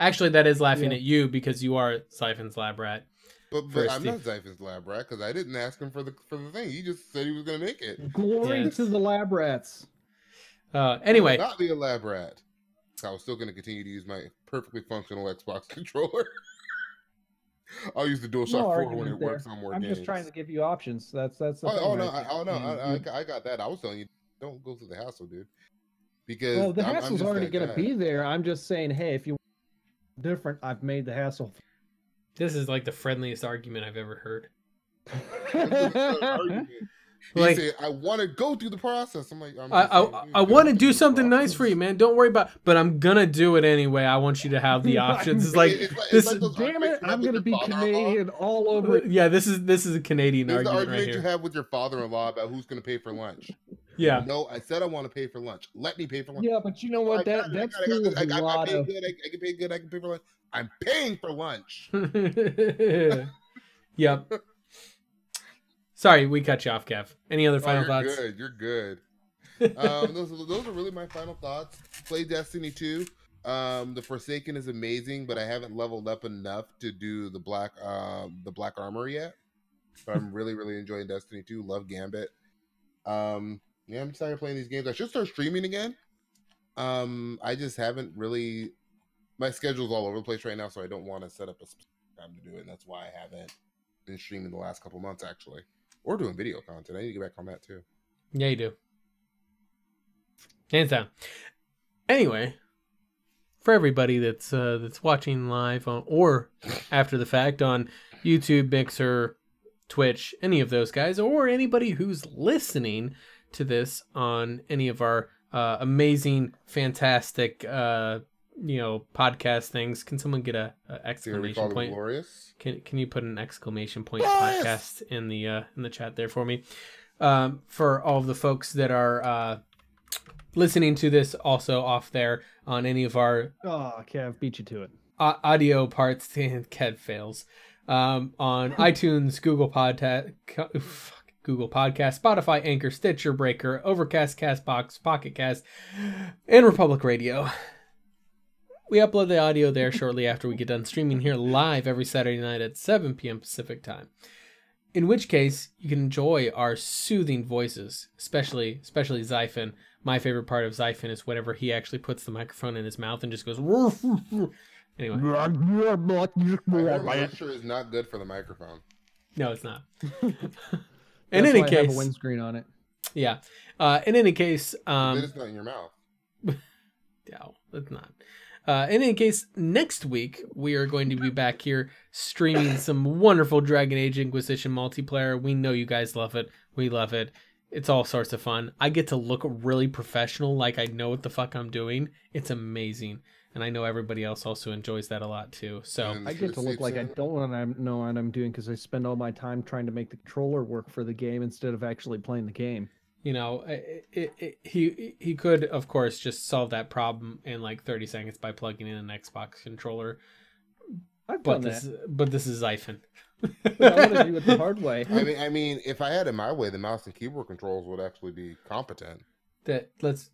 Actually, that is laughing at you because you are Xaiphen's Lab Rat. But I'm not Xaiphen's Lab Rat because I didn't ask him for the thing. He just said he was going to make it. Glory to the Lab Rats. Anyway, not be a Lab Rat. I was still going to continue to use my perfectly functional Xbox controller. I'll use the DualShock 4 when it works on more games. I'm just trying to give you options. That's the thing. I got that. I was telling you, don't go through the hassle, dude. Because the hassle's already going to be there. I'm just saying, hey, if you want different, I've made the hassle. This is like the friendliest argument I've ever heard. He Like, said, I want to go through the process. I'm like, I want to do something nice for you, man. Don't worry about, but I'm gonna do it anyway. I want you to have the options. It's like this. Damn it! I'm gonna be Canadian all over. Yeah, this is a Canadian There's argument the argument right you here. have with your father-in-law about who's gonna pay for lunch. Yeah. No, I said I want to pay for lunch. Let me pay for lunch. Yeah, but you know what? That's true of a lot of. I can pay good. I can pay for lunch. I'm paying for lunch. Yep. Sorry, we cut you off, Kev. Any other final thoughts? You're good. Those are really my final thoughts. Play Destiny 2. The Forsaken is amazing, but I haven't leveled up enough to do the black armor yet. But I'm really enjoying Destiny 2. Love Gambit. Yeah, I'm excited playing these games. I should start streaming again. I just haven't really. My schedule's all over the place right now, so I don't want to set up a specific time to do it. And that's why I haven't been streaming the last couple months, actually, or doing video content. I need to get back on that too. Yeah, you do. Hands down. Anyway, for everybody that's watching live on, or after the fact on YouTube, Mixer, Twitch, any of those guys, or anybody who's listening to this on any of our amazing, fantastic, podcast things, can someone get a exclamation point? Glorious? Can you put an exclamation point podcast in the chat there for me? For all of the folks that are listening to this also off there on any of our Kev beat you to it. Audio parts, Kev fails. On iTunes, Google Podcast, Spotify, Anchor, Stitcher, Breaker, Overcast, Castbox, Pocket Cast, and Republic Radio. We upload the audio there shortly after we get done streaming here live every Saturday night at 7 p.m. Pacific time. In which case, you can enjoy our soothing voices, especially Xaiphen. My favorite part of Xaiphen is whenever he actually puts the microphone in his mouth and just goes. Anyway. Moisture is not good for the microphone. No, it's not. In any case, I have a windscreen on it. Yeah. In any case, it's not in your mouth. No, it's not. In any case, next week we are going to be back here streaming some wonderful Dragon Age Inquisition multiplayer. We know you guys love it. We love it. It's all sorts of fun. I get to look really professional, like I know what the fuck I'm doing. It's amazing. And I know everybody else also enjoys that a lot too. So I get to look like I don't know what I'm doing because I spend all my time trying to make the controller work for the game instead of actually playing the game. You know, he could, of course, just solve that problem in like 30 seconds by plugging in an Xbox controller. I've done that. But this is Xaiphen. But I want to do it the hard way. I mean, if I had it my way, the mouse and keyboard controls would actually be competent. That's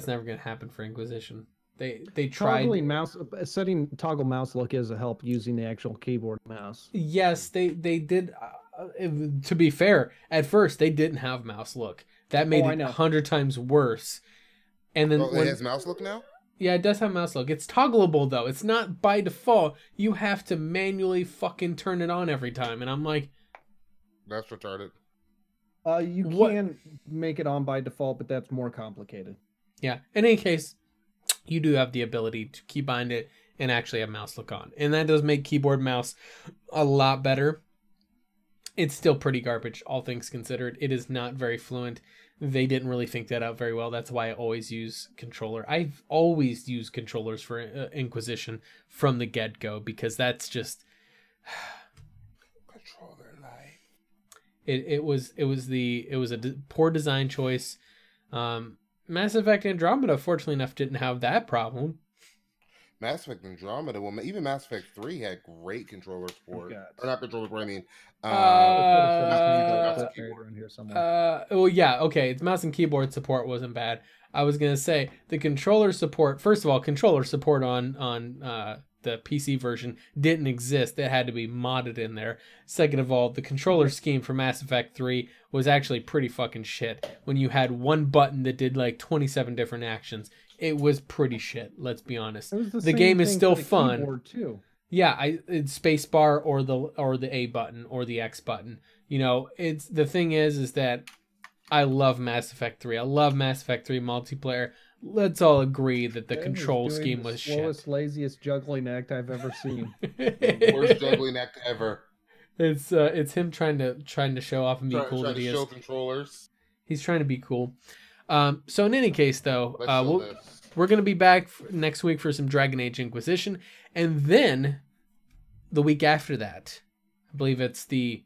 never going to happen for Inquisition. They tried setting toggle mouse look is a help using the actual keyboard and mouse. Yes, they did. To be fair, at first they didn't have mouse look. That made it 100 times worse. And then it has mouse look now? Yeah, it does have mouse look. It's toggleable though. It's not by default. You have to manually fucking turn it on every time. And I'm like, that's retarded. You can make it on by default, but that's more complicated. Yeah. In any case, you do have the ability to key bind it and actually have mouse look on. And that does make keyboard mouse a lot better. It's still pretty garbage, all things considered. It is not very fluent. They didn't really think that out very well. That's why I always use controller. I've always used controllers for Inquisition from the get-go because that's just controller life. It was a poor design choice. Mass Effect Andromeda, fortunately enough, didn't have that problem. Mass Effect Andromeda, well, even Mass Effect 3 had great controller support. Or not controller support, I mean... well, yeah, okay. Mouse and keyboard support wasn't bad. I was going to say, the controller support... First of all, controller support on the PC version didn't exist. It had to be modded in there. Second of all, the controller scheme for Mass Effect 3 was actually pretty fucking shit. When you had one button that did like 27 different actions, it was pretty shit. Let's be honest. The game is still fun. Too. Yeah, it's spacebar or the A button or the X button. You know, the thing is that I love Mass Effect 3. I love Mass Effect 3 multiplayer. let's all agree that the Kev is control doing scheme the was shit. slowest, laziest juggling act I've ever seen. Worst juggling act ever. It's him trying to show off and be cool Trying that he to show is. controllers. He's trying to be cool. So in any case, though, Let's show this. we're gonna be back next week for some Dragon Age Inquisition, and then the week after that, I believe it's the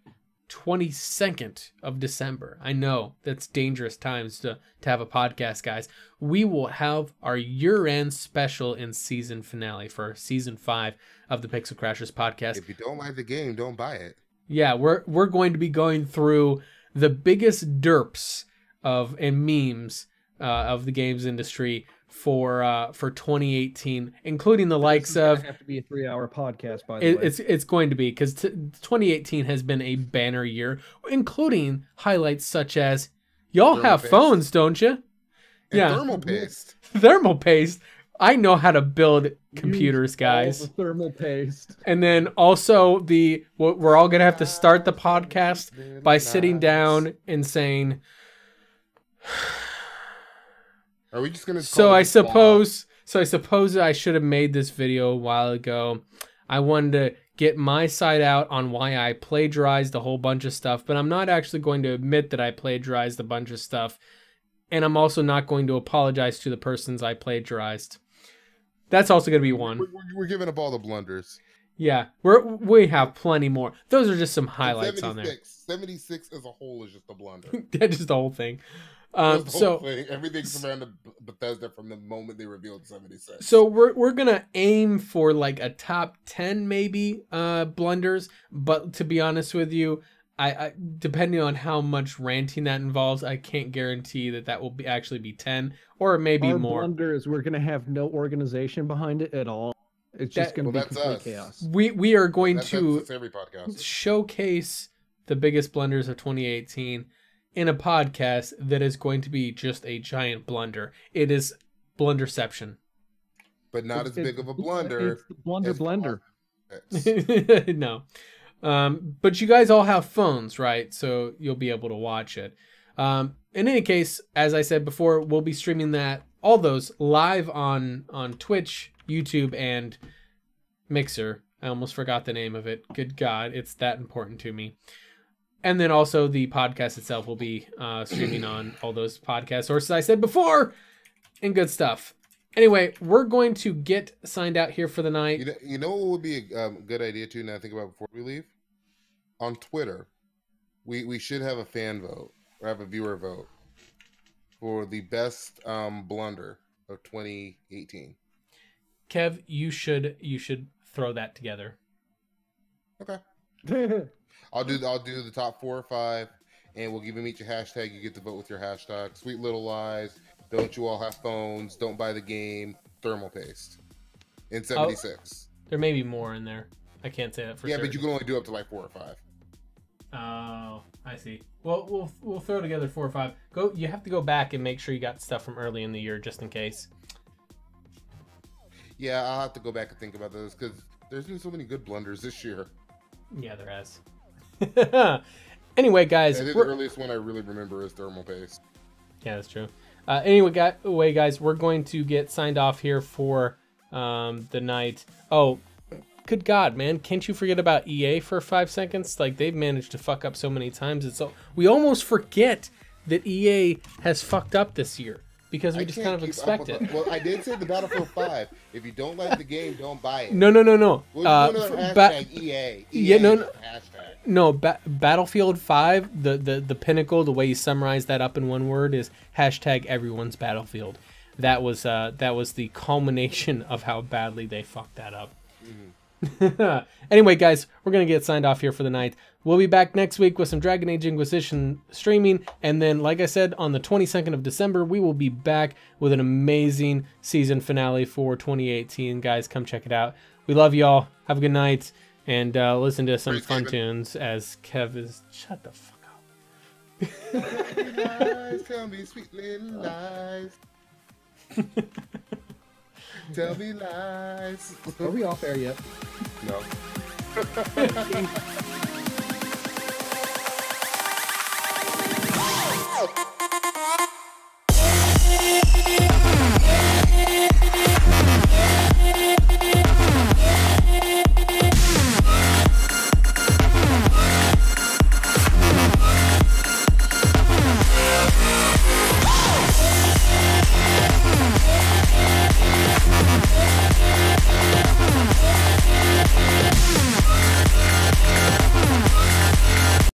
22nd of December. I know that's dangerous times to have a podcast, guys. We will have our year-end special and season finale for season 5 of the Pixel Crashers podcast. If you don't like the game, don't buy it. Yeah, we're going to be going through the biggest derps and memes of the games industry for 2018, including the likes of. Have to be a 3-hour podcast, by the way. It's going to be, because 2018 has been a banner year, including highlights such as y'all Thermal have paste. phones, don't you? And thermal paste. Thermal paste. I know how to build computers, Use guys. all the thermal paste. And then also we're all gonna have to start the podcast by sitting down and saying. Are we just gonna? So I suppose I should have made this video a while ago. I wanted to get my side out on why I plagiarized a whole bunch of stuff, but I'm not actually going to admit that I plagiarized a bunch of stuff, and I'm also not going to apologize to the persons I plagiarized. That's also going to be one. We're giving up all the blunders. Yeah, we have plenty more. Those are just some highlights on there. 76 as a whole is just a blunder. Just the whole thing. That's the whole thing. Everything's around Bethesda from the moment they revealed 76. So we're gonna aim for like a top 10 maybe blunders, but to be honest with you, I depending on how much ranting that involves, I can't guarantee that will actually be 10 or maybe Our more. blunder is we're going to have no organization behind it at all. It's just going to be complete chaos. We are going That's every podcast. showcase the biggest blunders of 2018 in a podcast that is going to be just a giant blunder. It is blunderception. But not as big of a blunder. It's the blunder blender. No. But you guys all have phones, right? So you'll be able to watch it. In any case, as I said before, we'll be streaming all those live on Twitch, YouTube, and Mixer. I almost forgot the name of it. Good God, it's that important to me. And then also the podcast itself will be streaming on all those podcast sources I said before, and good stuff. Anyway, we're going to get signed out here for the night. You know what would be a good idea too, now think about before we leave? On Twitter, we should have a fan vote, or have a viewer vote, for the best blunder of 2018. Kev, you should throw that together. Okay. I'll do the top 4 or 5, and we'll give them each a hashtag. You get to vote with your hashtag. Sweet Little Lies. Don't you all have phones? Don't buy the game. Thermal paste. In 76. There may be more in there. I can't say that for sure. Yeah, but you can only do up to like 4 or 5. Oh, I see. Well, we'll throw together 4 or 5. You have to go back and make sure you got stuff from early in the year just in case. Yeah, I'll have to go back and think about those because there's been so many good blunders this year. Yeah, there has. Anyway, guys. I think the earliest one I really remember is thermal paste. Yeah, that's true. Anyway, guys, we're going to get signed off here for the night. Oh, good God, man. Can't you forget about EA for 5 seconds? Like, they've managed to fuck up so many times. We almost forget that EA has fucked up this year because we just kind of expect it. Well, I did say the Battlefield 5. If you don't like the game, don't buy it. No. We'll do another hashtag EA. Yeah, no. Hashtag. No, Battlefield 5, the pinnacle, the way you summarize that up in one word is hashtag everyone's Battlefield. That was the culmination of how badly they fucked that up. Anyway, guys, we're going to get signed off here for the night. We'll be back next week with some Dragon Age Inquisition streaming. And then, like I said, on the 22nd of December, we will be back with an amazing season finale for 2018. Guys, come check it out. We love y'all. Have a good night. And listen to some fun tunes as Kev is... Shut the fuck up. Lies, tell me sweet little lies. Tell me lies. Are we off air yet? No.